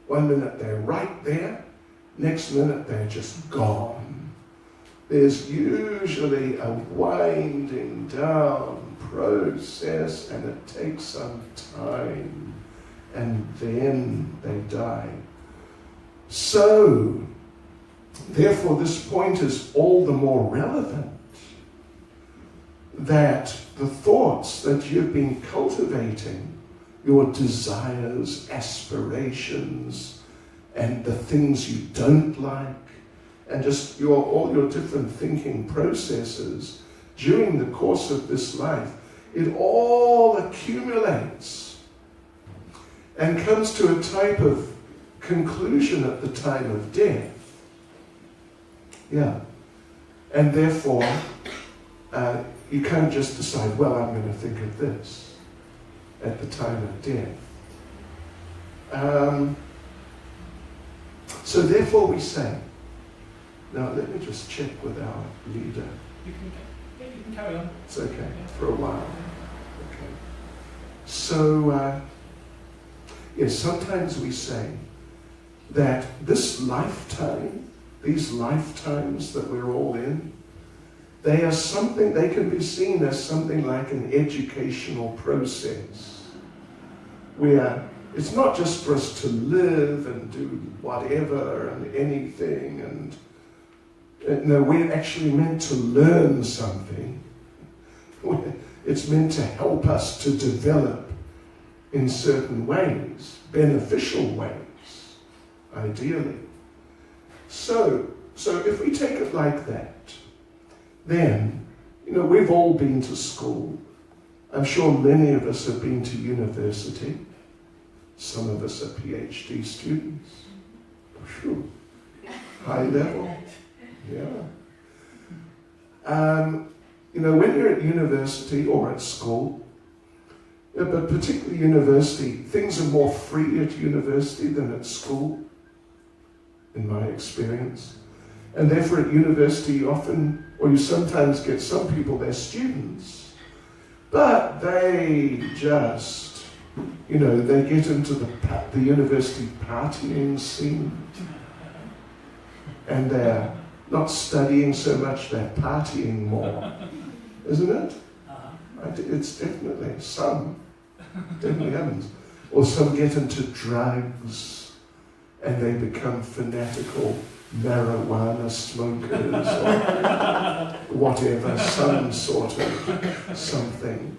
1 minute they're right there, next minute they're just gone. There's usually a winding down process and it takes some time and then they die. So, therefore this point is all the more relevant that the thoughts that you've been cultivating, your desires, aspirations, and the things you don't like, and just all your different thinking processes during the course of this life, it all accumulates and comes to a type of conclusion at the time of death. Yeah. And therefore, you can't just decide, well, I'm going to think of this at the time of death. So therefore we say, now let me just check with our leader. You can carry on. It's okay, for a while. Okay. So, yes, sometimes we say that this lifetime, these lifetimes that we're all in, they are something, they can be seen as something like an educational process, where it's not just for us to live and do whatever and anything, and no, we're actually meant to learn something. It's meant to help us to develop in certain ways, beneficial ways, ideally. So if we take it like that, then, you know, we've all been to school. I'm sure many of us have been to university. Some of us are PhD students. Phew. High level. Yeah. You know, when you're at university or at school, but particularly university, things are more free at university than at school, in my experience. And therefore at university you sometimes get some people, they're students, but they just, you know, they get into the university partying scene, and they're not studying so much, they're partying more, isn't it? It's definitely some, definitely happens. Or some get into drugs and they become fanatical marijuana smokers or whatever, some sort of something.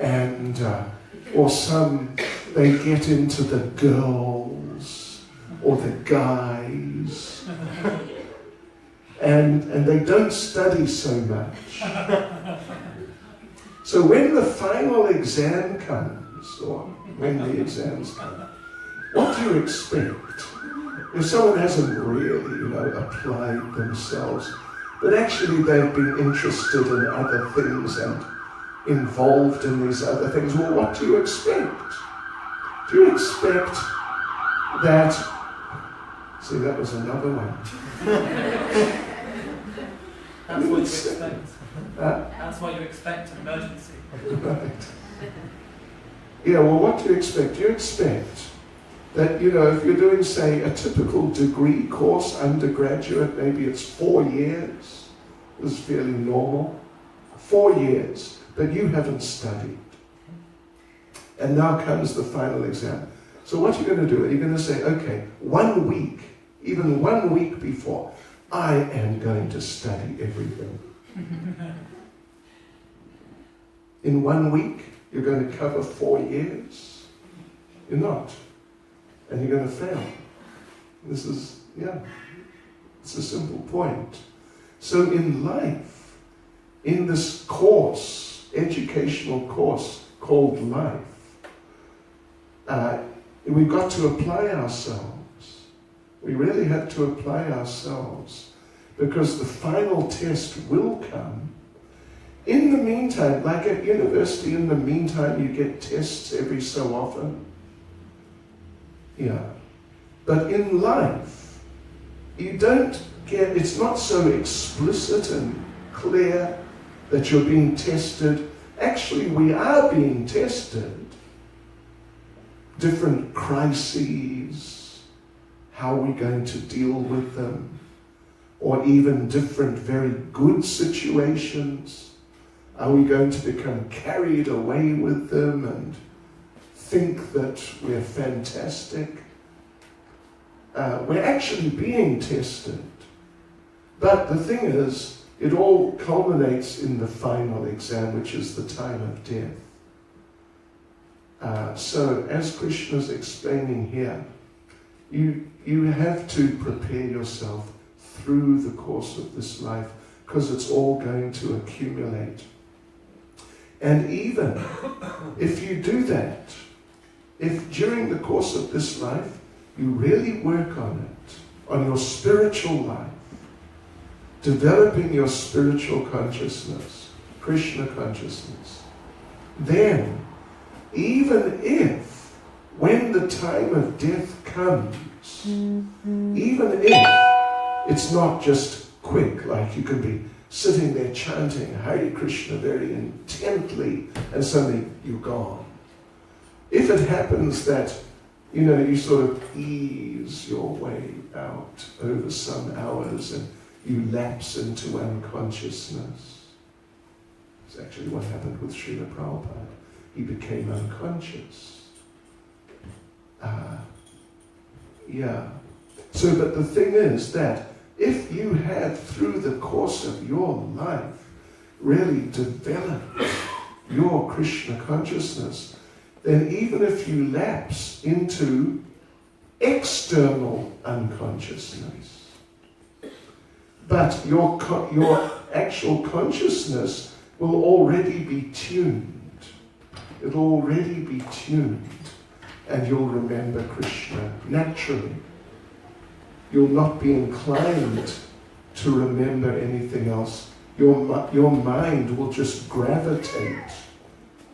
And, or some, they get into the girls or the guys. and they don't study so much. So when the final exam comes, or when the exams come, what do you expect? If someone hasn't really, applied themselves, but actually they've been interested in other things and involved in these other things, well, what do you expect? Do you expect that... See, that was another one. That's what you expect. That's what you expect, an emergency. Right. Yeah, well, what do you expect? Do you expect that, if you're doing, say, a typical degree course, undergraduate, maybe it's 4 years, this is fairly normal, 4 years, but you haven't studied. And now comes the final exam. So what are you going to do? Are you going to say, okay, 1 week, even 1 week before, I am going to study everything. In 1 week, you're going to cover 4 years? You're not. And you're going to fail. This is, it's a simple point. So in life, in this course, educational course called life, we've got to apply ourselves. We really have to apply ourselves, because the final test will come. In the meantime, like at university, in the meantime, you get tests every so often. Yeah. But in life, you don't get, it's not so explicit and clear that you're being tested. Actually, we are being tested. Different crises, how are we going to deal with them? Or even different very good situations. Are we going to become carried away with them and think that we're fantastic? We're actually being tested. But the thing is, it all culminates in the final exam, which is the time of death. So, as Krishna's explaining here, you have to prepare yourself through the course of this life, because it's all going to accumulate. And even if you do that, if during the course of this life you really work on it, on your spiritual life, developing your spiritual consciousness, Krishna consciousness, then even if when the time of death comes, even if it's not just quick, like you can be sitting there chanting Hare Krishna very intently and suddenly you're gone. If it happens that, you sort of ease your way out over some hours and you lapse into unconsciousness. It's actually what happened with Srila Prabhupada. He became unconscious. So, but the thing is that if you have, through the course of your life, really developed your Krishna consciousness, then even if you lapse into external unconsciousness, but your actual consciousness will already be tuned. It'll already be tuned, and you'll remember Krishna naturally. You'll not be inclined to remember anything else. Your mind will just gravitate.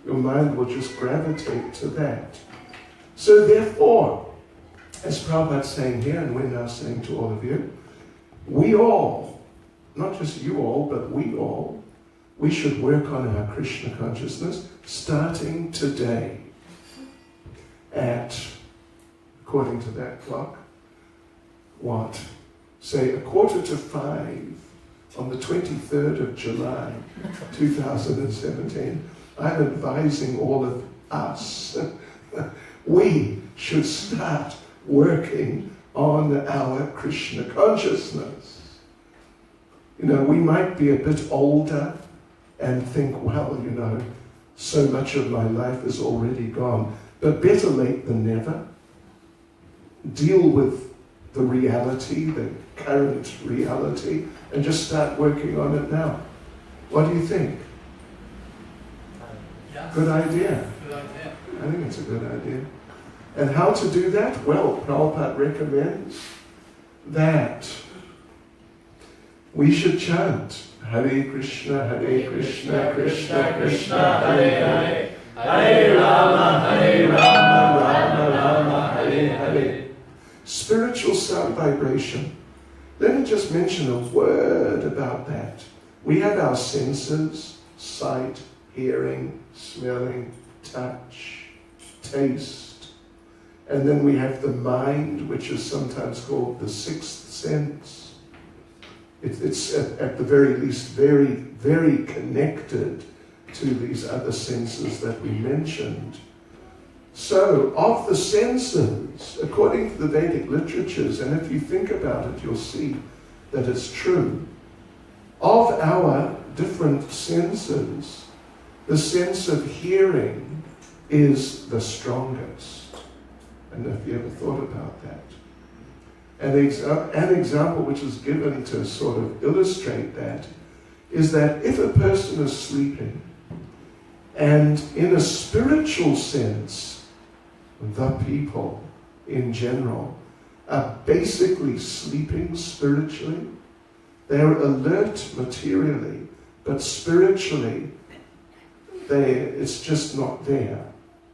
Your mind will just gravitate to that. So therefore, as Prabhupada's saying here, and we're now saying to all of you, we all, not just you all, but we all, we should work on our Krishna consciousness starting today at, according to that clock, what? Say 4:45 on the 23rd of July 2017. I'm advising all of us, we should start working on our Krishna consciousness. We might be a bit older and think, well, so much of my life is already gone. But better late than never. Deal with the reality, the current reality, and just start working on it now. What do you think? Yes. Good idea. Good idea. I think it's a good idea. And how to do that? Well, Prabhupada recommends that we should chant Hare Krishna, Krishna Krishna, Hare Hare, Hare Rama, Rama, Hare Hare. Spiritual sound vibration. Let me just mention a word about that. We have our senses, sight, hearing, smelling, touch, taste. And then we have the mind, which is sometimes called the sixth sense. It's at the very least very, very connected to these other senses that we mentioned. So, of the senses, according to the Vedic literatures, and if you think about it, you'll see that it's true, of our different senses, the sense of hearing is the strongest. And if you ever thought about that. An example which is given to sort of illustrate that is that if a person is sleeping, and in a spiritual sense, the people in general are basically sleeping spiritually. They're alert materially, but spiritually, it's just not there.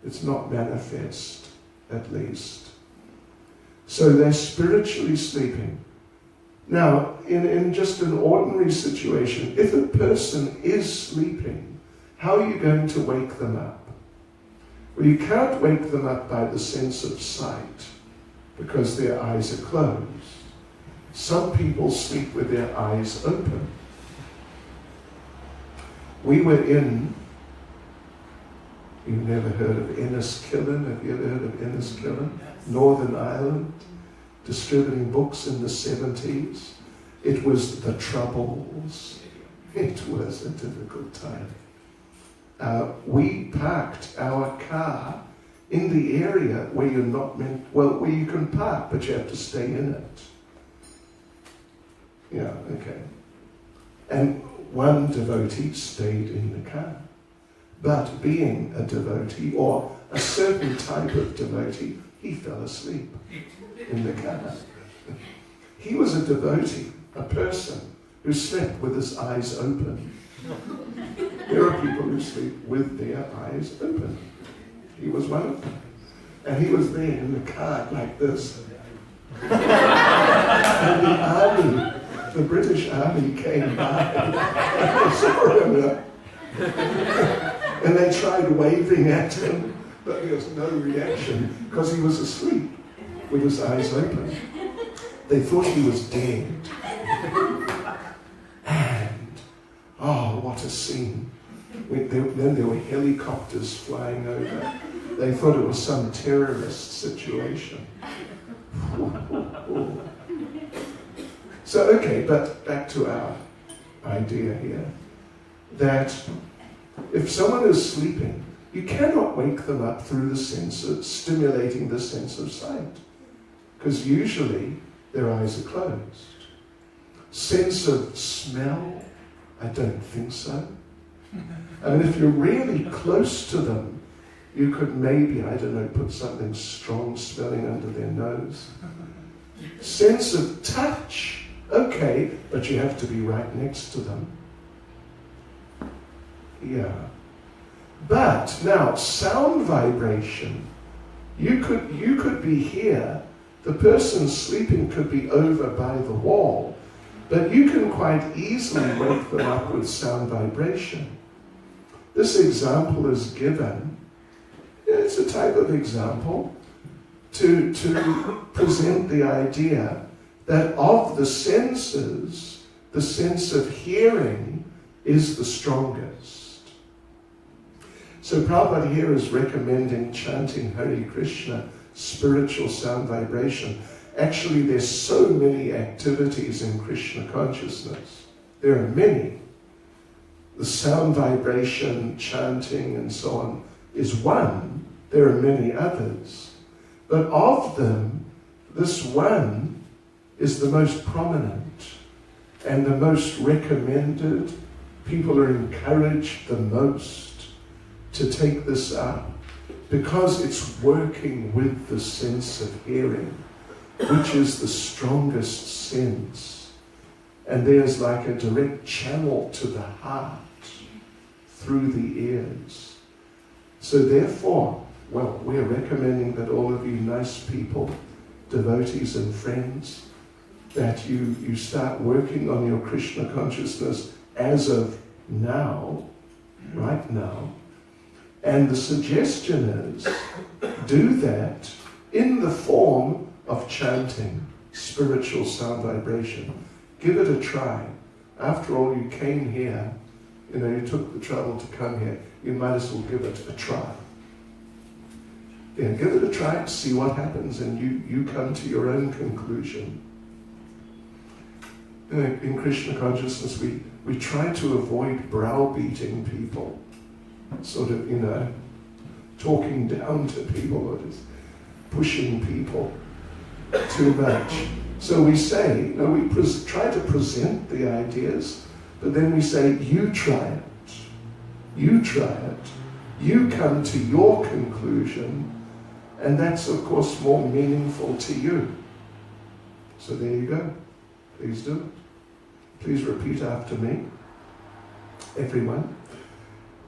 It's not manifest, at least. So they're spiritually sleeping. Now, in just an ordinary situation, if a person is sleeping, how are you going to wake them up? Well, you can't wake them up by the sense of sight, because their eyes are closed. Some people sleep with their eyes open. We were in, you've never heard of Enniskillen? Have you ever heard of Enniskillen? Yes. Northern Ireland, distributing books in the 70s. It was the Troubles. It was a difficult time. We parked our car in the area where you're not meant, well, where you can park, but you have to stay in it. Yeah, okay. And one devotee stayed in the car. But being a devotee, or a certain type of devotee, he fell asleep in the car. He was a devotee, a person who slept with his eyes open. There are people who sleep with their eyes open. He was one of them. And he was there in the car like this. And the army, the British army came by and they saw him. And they tried waving at him, but there was no reaction because he was asleep with his eyes open. They thought he was dead. And, oh, what a scene. Then there were helicopters flying over. They thought it was some terrorist situation. So, okay, but back to our idea here, that if someone is sleeping, you cannot wake them up through the sense of stimulating the sense of sight, because usually their eyes are closed. Sense of smell, I don't think so. I mean, if you're really close to them, you could maybe, I don't know, put something strong smelling under their nose. Sense of touch, okay, but you have to be right next to them. Yeah. But now, sound vibration, you could be here, the person sleeping could be over by the wall, but you can quite easily wake them up with sound vibration. This example is given, it's a type of example, to present the idea that of the senses, the sense of hearing is the strongest. So Prabhupada here is recommending chanting Hare Krishna, spiritual sound vibration. Actually, there's so many activities in Krishna consciousness. There are many. The sound vibration, chanting, and so on is one. There are many others. But of them, this one is the most prominent and the most recommended. People are encouraged the most to take this up because it's working with the sense of hearing, which is the strongest sense. And there's like a direct channel to the heart through the ears. So therefore, well, we're recommending that all of you nice people, devotees and friends, that you start working on your Krishna consciousness as of now, right now. And the suggestion is, do that in the form of chanting, spiritual sound vibration. Give it a try. After all, you came here, you took the trouble to come here, you might as well give it a try. Yeah, give it a try and see what happens, and you come to your own conclusion. In Krishna consciousness, we try to avoid browbeating people, sort of, talking down to people or just pushing people too much. So we say, we try to present the ideas, but then we say, you try it. You try it. You come to your conclusion, and that's, of course, more meaningful to you. So there you go. Please do it. Please repeat after me. Everyone.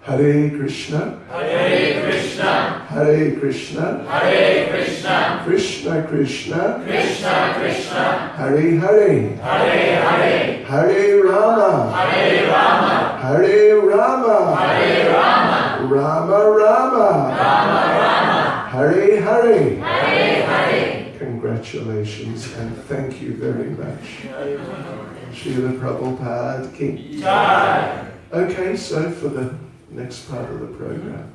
Hare Krishna. Hare Krishna. Hare Krishna. Hare Krishna. Krishna Krishna. Krishna Krishna. Hare Hare. Hare Hare. Hare Rama. Hare Rama. Hare Rama. Hare Rama. Rama Rama. Rama Rama. Hare Hare. Hare Hare. Congratulations and thank you very much. Srila Prabhupada Ki Jai. Okay, so for the next part of the program.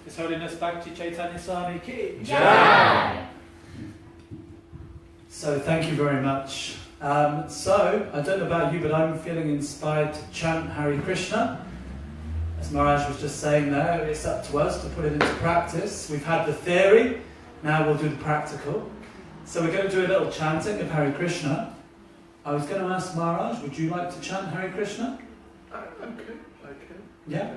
His Holiness Bhakti Caitanya Swami Ki. Jai. So thank you very much. So I don't know about you, but I'm feeling inspired to chant Hare Krishna. As Maharaj was just saying there, it's up to us to put it into practice. We've had the theory, now we'll do the practical. So we're going to do a little chanting of Hare Krishna. I was going to ask Maharaj, would you like to chant Hare Krishna? Okay. Yeah.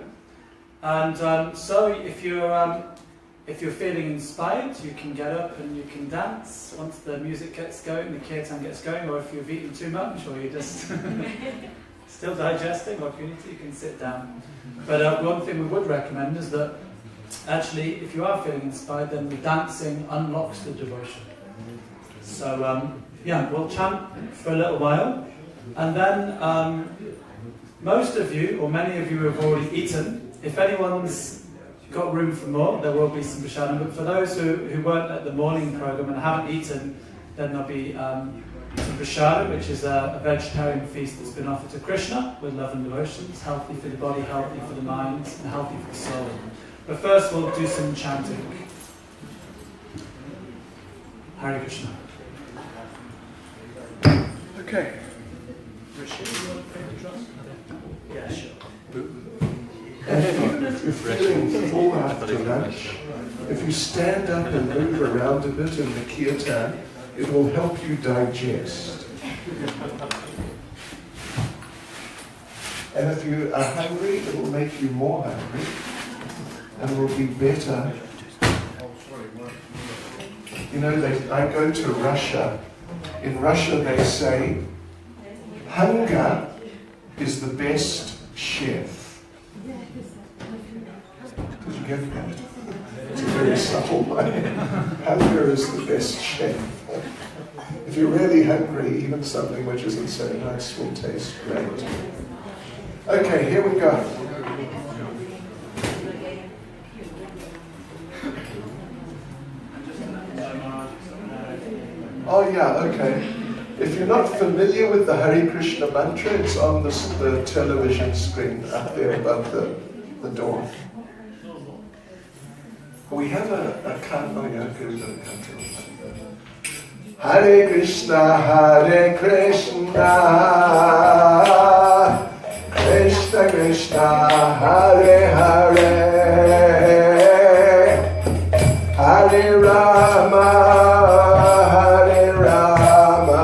And so if you're feeling inspired, you can get up and you can dance once the music gets going, the kirtan gets going, or if you've eaten too much, or you're just still digesting, or if you need to, you can sit down. But one thing we would recommend is that actually, if you are feeling inspired, then the dancing unlocks the devotion. So we'll chant for a little while, and then most of you, or many of you, have already eaten. If anyone's got room for more, there will be some prasadam. But for those who weren't at the morning program and haven't eaten, then there'll be some prasadam, which is a vegetarian feast that's been offered to Krishna with love and devotions, healthy for the body, healthy for the mind, and healthy for the soul. But first we'll do some chanting. Hare Krishna. Okay. Yeah, sure. And even if you're feeling full after lunch, if you stand up and move around a bit in the kirtan, it will help you digest. And if you are hungry, it will make you more hungry and will be better. I go to Russia. In Russia they say, hunger is the best chef. Did you get that? It's a very subtle way. Hunger is the best chef. If you're really hungry, even something which isn't so nice will taste great. Okay, here we go. Oh yeah, okay. If you're not familiar with the Hare Krishna mantra, it's on the television screen up there above the door. We have a Kanmaya country. Hare Krishna, Krishna Krishna, Hare Hare, Hare Rama, Hare Rama,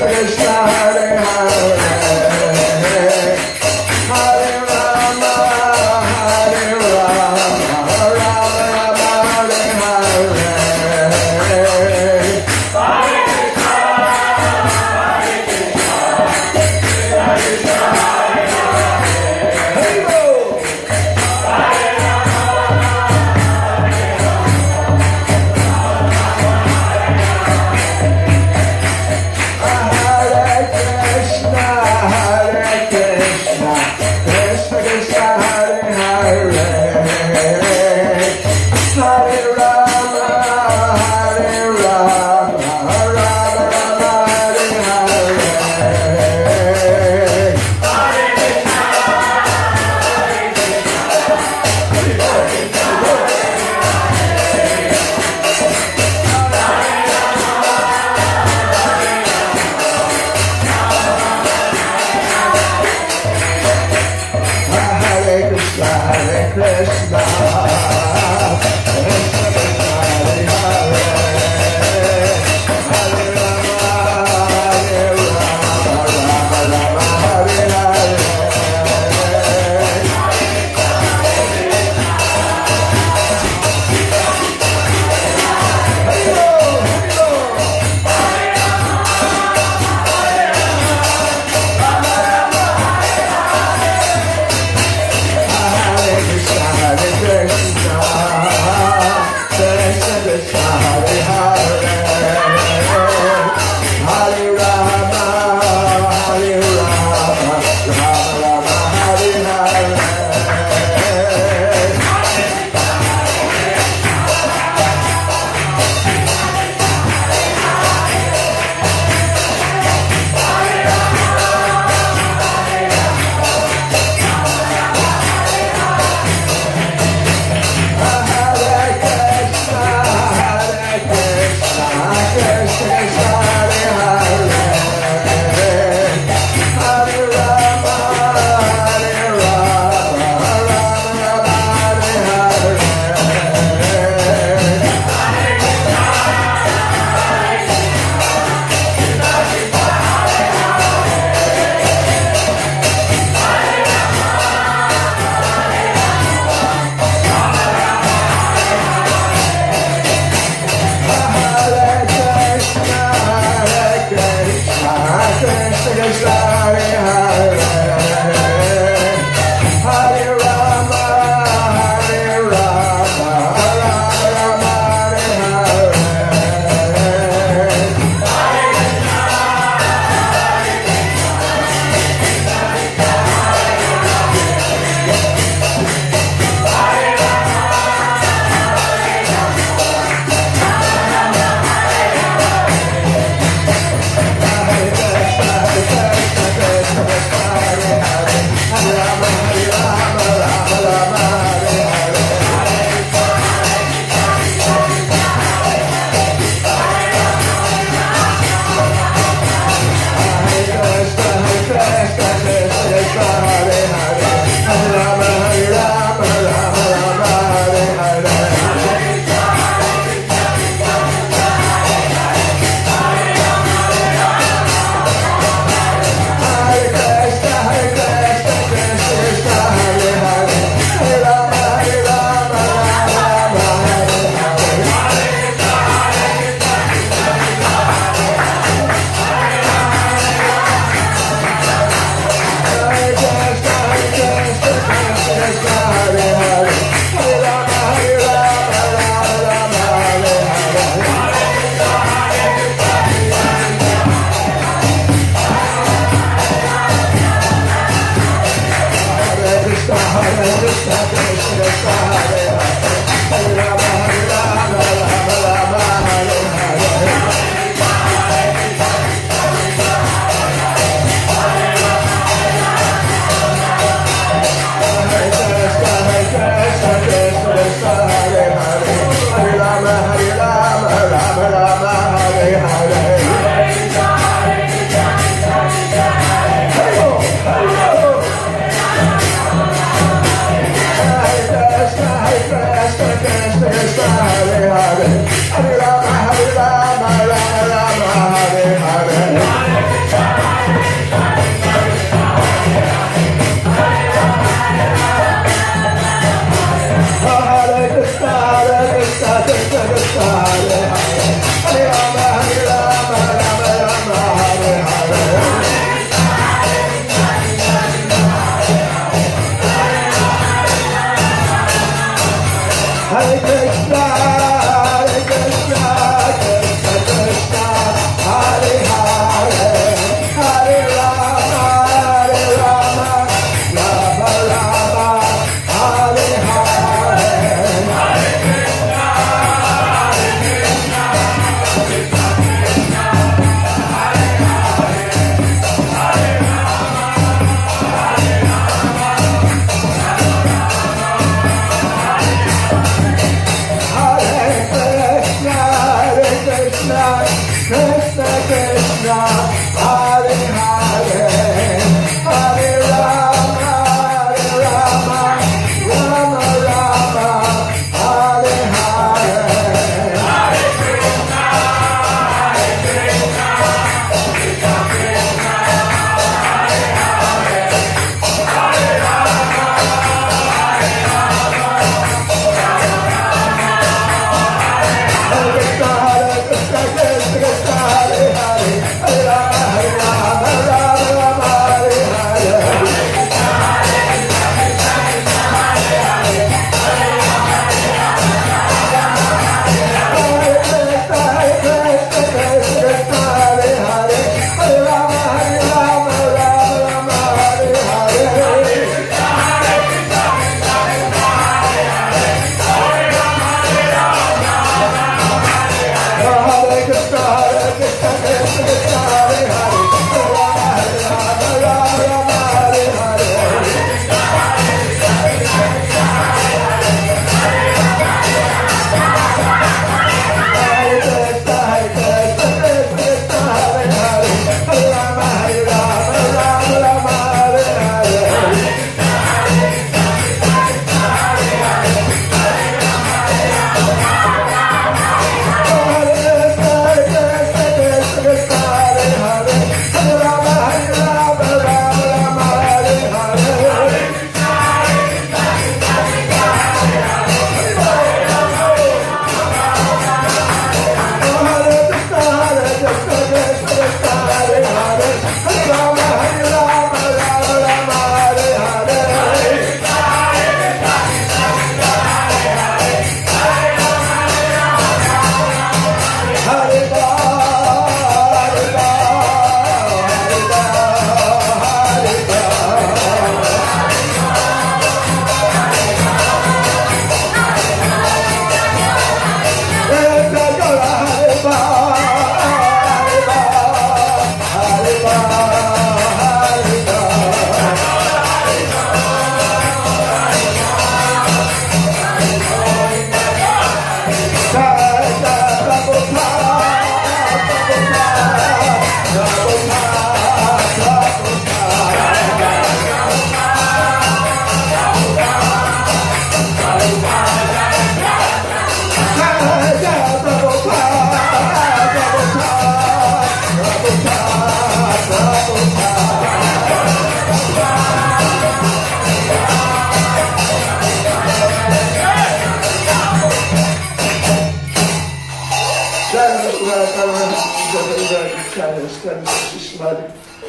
Hare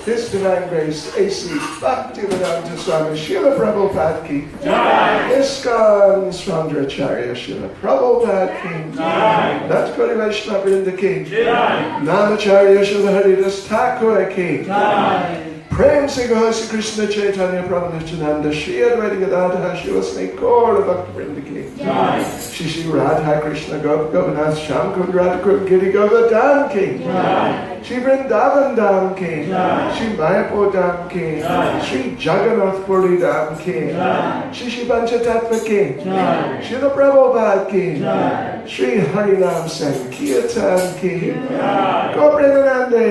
His Divine Grace, HH Bhakti Caitanya Swami, Srila Prabhupada Ki, ISKCON Swandracharya, Srila Prabhupada Ki, Natkori Vaishnava Vrinda Ki, Namacharya Srila Haridas Thakur Ki, Prem Se Gosi Krishna Chaitanya Prabhu Nityananda, Shri Advaita Gadadhara Shivasni Gaura Bhakti Vrinda Ki, Shri Shri Radha Krishna Govanath Sham Kundrat Giri Govardhan Ki, Shri Vrindavan Dham Ki, Shri Mayapur Dham Ki, Shri Jagannath Puri Dham Ki, Shri Shri Panchatattva Ki, Srila Prabhupada Ki, Shri Harinam Sankirtan Ki, Gopremanande.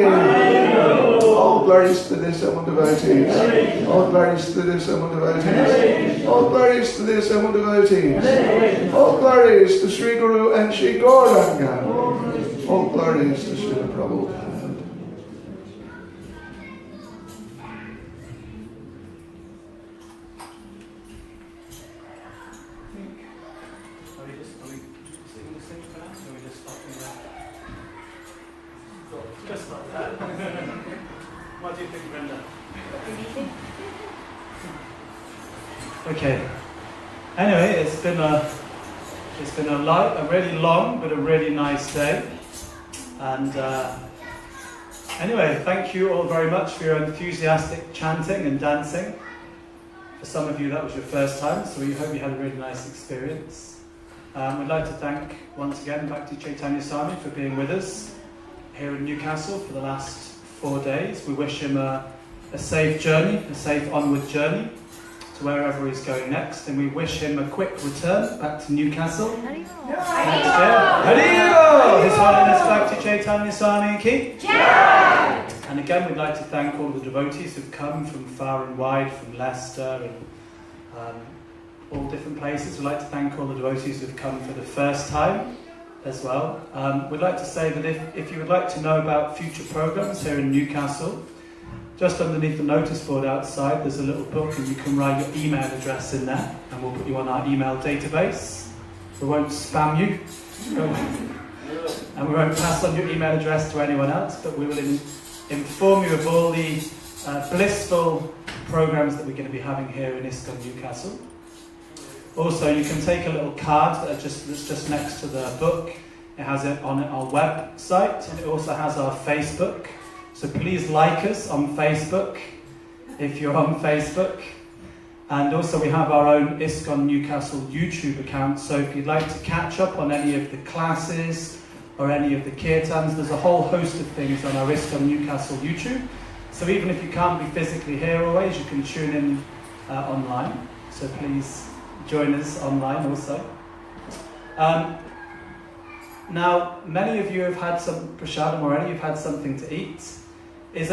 All glories to the Assembled Devotees. All glories to the Assembled Devotees. All glories to the Assembled Devotees. All glories to Sri Guru and Sri Gauranga. All glories to Srila Prabhupada. Just like that. What do you think, Brenda? Okay. Anyway, it's been a really long but a really nice day. And anyway, thank you all very much for your enthusiastic chanting and dancing. For some of you, that was your first time, so we hope you had a really nice experience. We'd like to thank once again Bhakti Caitanya Swami for being with us here in Newcastle for the last 4 days. We wish him a safe journey, a safe onward journey to wherever he's going next, and we wish him a quick return back to Newcastle next year. Haribo! His Holiness Bhakti Caitanya Swami Ki. Jai! again, we'd like to thank all the devotees who've come from far and wide, from Leicester and all different places. We'd like to thank all the devotees who've come for the first time as well. We'd like to say that if you would like to know about future programs here in Newcastle, just underneath the notice board outside there's a little book, and you can write your email address in there and we'll put you on our email database. We won't spam you and we won't pass on your email address to anyone else, but we will inform you of all the blissful programs that we're going to be having here in ISKCON Newcastle. Also, you can take a little card that's just next to the book. It has it on our website, and it also has our Facebook. So please like us on Facebook if you're on Facebook. And also we have our own ISKCON Newcastle YouTube account. So if you'd like to catch up on any of the classes or any of the kirtans, there's a whole host of things on our ISKCON Newcastle YouTube. So even if you can't be physically here always, you can tune in online. So please join us online also. Now, many of you have had some prasadam already, you've had something to eat. Is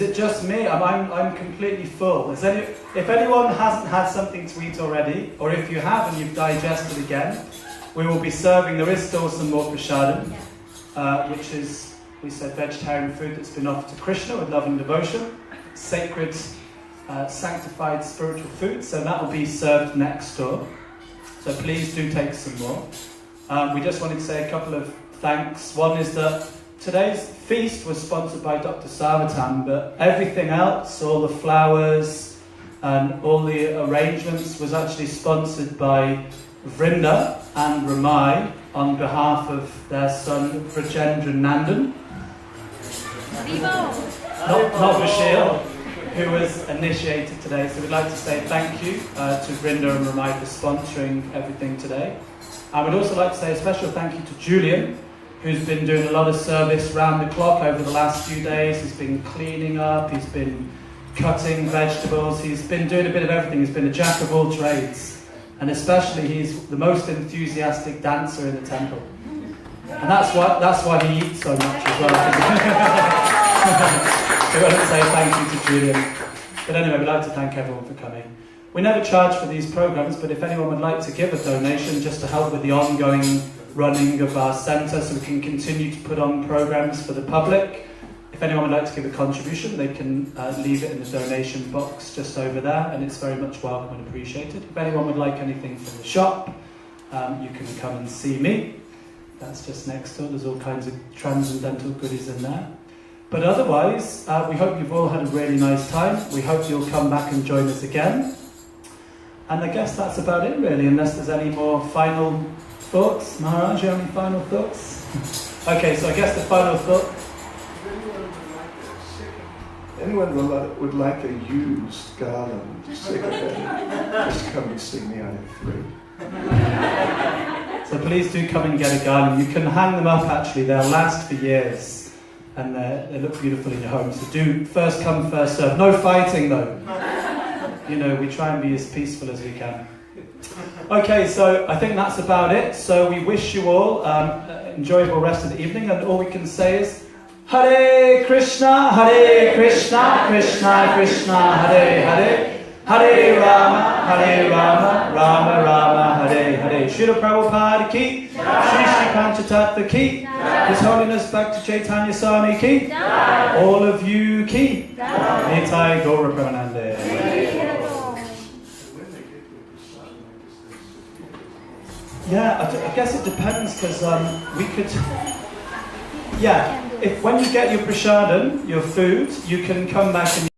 it just me? I'm completely full. If anyone hasn't had something to eat already, or if you have and you've digested again, we will be serving, there is still some more prasadam, which is, we said, vegetarian food that's been offered to Krishna with love and devotion, sacred, sanctified spiritual food, so that will be served next door. So please do take some more. We just wanted to say a couple of thanks. One is that today's feast was sponsored by Dr. Sarvatan, but everything else, all the flowers and all the arrangements, was actually sponsored by Vrinda and Ramai on behalf of their son Brajendra Nandan. Not Bashir, who was initiated today. So we'd like to say thank you to Vrinda and Ramai for sponsoring everything today. I would also like to say a special thank you to Julian, who's been doing a lot of service round the clock over the last few days. He's been cleaning up, he's been cutting vegetables, he's been doing a bit of everything. He's been a jack of all trades. And especially he's the most enthusiastic dancer in the temple. And that's why he eats so much as well. So I want to say thank you to Julian. But anyway, we'd like to thank everyone for coming. We never charge for these programs, but if anyone would like to give a donation just to help with the ongoing running of our centre so we can continue to put on programs for the public, if anyone would like to give a contribution, they can leave it in the donation box just over there, and it's very much welcome and appreciated. If anyone would like anything from the shop, you can come and see me. That's just next door. There's all kinds of transcendental goodies in there. But otherwise, we hope you've all had a really nice time. We hope you'll come back and join us again. And I guess that's about it really, unless there's any more final thoughts. Maharaj, you have any final thoughts? Okay, so I guess the final thought. Anyone would like a used garland, just come and see me, I have 3. So please do come and get a garland. You can hang them up actually, they'll last for years. And they look beautiful in your home. So do first come, first serve. No fighting though. You know, we try and be as peaceful as we can. Okay, so I think that's about it. So we wish you all enjoyable rest of the evening, and all we can say is Hare Krishna, Krishna Krishna, Hare Hare, Hare Rama, Rama Rama, Hare Hare. Srila Prabhupada ki, Shri Shri Panchatattva ki, His Holiness Bhakti Caitanya Swami ki, all of you ki, Nitai Gaura Pramanande. Yeah, I guess it depends, because we could, if when you get your prasadam, your food, you can come back and